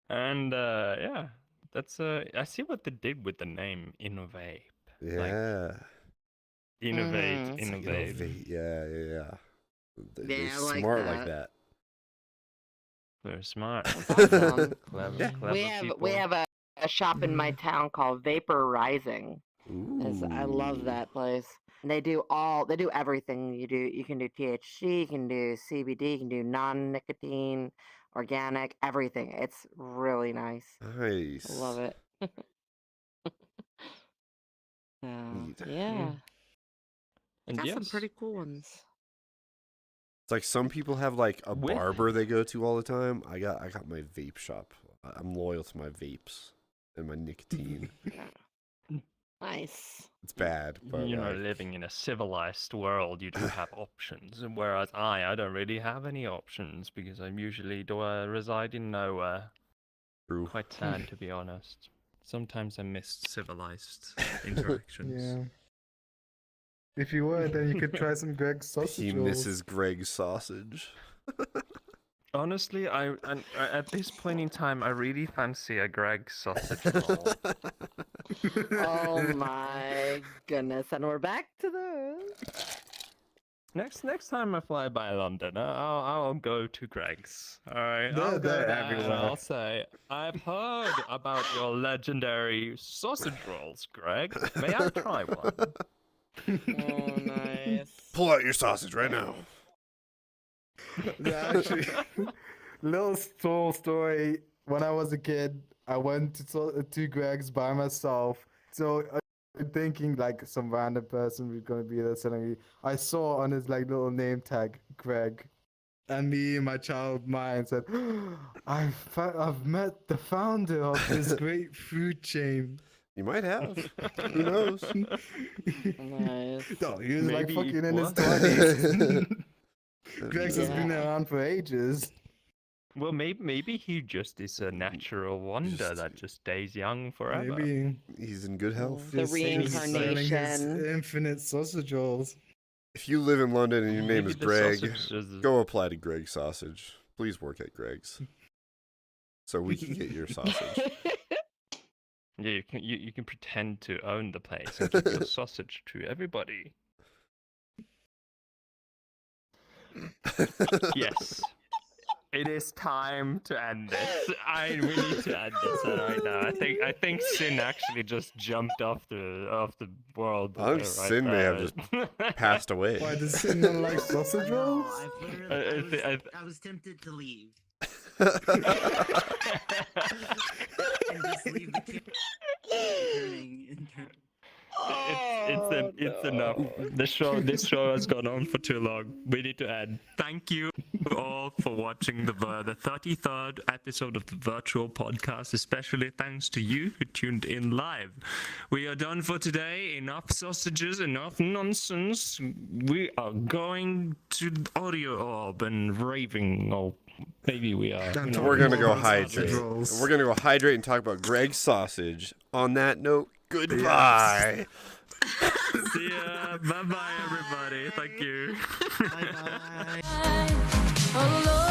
And yeah, that's I see what they did with the name Innovate. Yeah. Innovate. Innovate. Yeah. They're Yeah, I like smart like that. that. They're smart. Awesome. Clever, Yeah. clever we people. have a shop in my town called Vapor Rising. I love Ooh. that place. And they do everything. You can do THC, you can do CBD, you can do non-nicotine, organic, everything. It's really nice. Nice. I love it. So, Neat. yeah. And Got yes, some pretty cool ones. It's like some people have like a With- barber they go to all the time. I got my vape shop. I'm loyal to my vapes and my nicotine. Nice. It's bad, but you know, like, living in a civilized world, you do have options. Whereas I don't really have any options because I usually reside in nowhere. true. Quite sad, to be honest. Sometimes I miss civilized interactions. Yeah. If you were, then you could try some Greg's sausage He rolls. misses Greg's sausage. Honestly, at this point in time, I really fancy a Greg sausage roll. Oh my goodness. And we're back to those. Next time I fly by London, I'll go to Greg's. All right, They're I'll go there there and everywhere. I'll say I've heard about your legendary sausage rolls, Greg. May I try one? Oh, nice. Pull out your sausage right now. Yeah, actually, little small story. When I was a kid, I went to Greg's by myself. So thinking like some random person was gonna be there selling me. I saw on his like little name tag Greg, and me in my child mind said, "I've met the founder of this great food chain." You might have. Who knows? Nice. No, he was like Maybe fucking in his what? 20s. Greg's has been Yeah. around for ages. Well, maybe he just is a natural wonder Just- that just stays young forever. Maybe He's in good health. The he's selling his reincarnation. infinite sausage rolls. If you live in London and your name Maybe is the Greg, sausage is- go apply to Greg's Sausage. Please work at Greg's. So we can get your sausage. Yeah, you can pretend to own the place and give your sausage to everybody. Yes. It is time to end this. We need to end this right now. I think Sin actually just jumped off the world. I think Sin may have just Passed away. Why does Sin not like sausage No, rolls? I've literally, I I was tempted to leave and just leave the kid turning. Oh, it's enough. This show has gone on for too long. We need to end. Thank you all for watching the 33rd episode of the virtual podcast. Especially thanks to you who tuned in live. We are done for today. Enough sausages, enough nonsense. We are going to AudioOrb and raving. Oh, maybe we are. We're gonna go hydrate. We're gonna go hydrate and talk about Greg's sausage. On that note, goodbye. See ya. Bye bye, everybody. Thank you. Bye bye.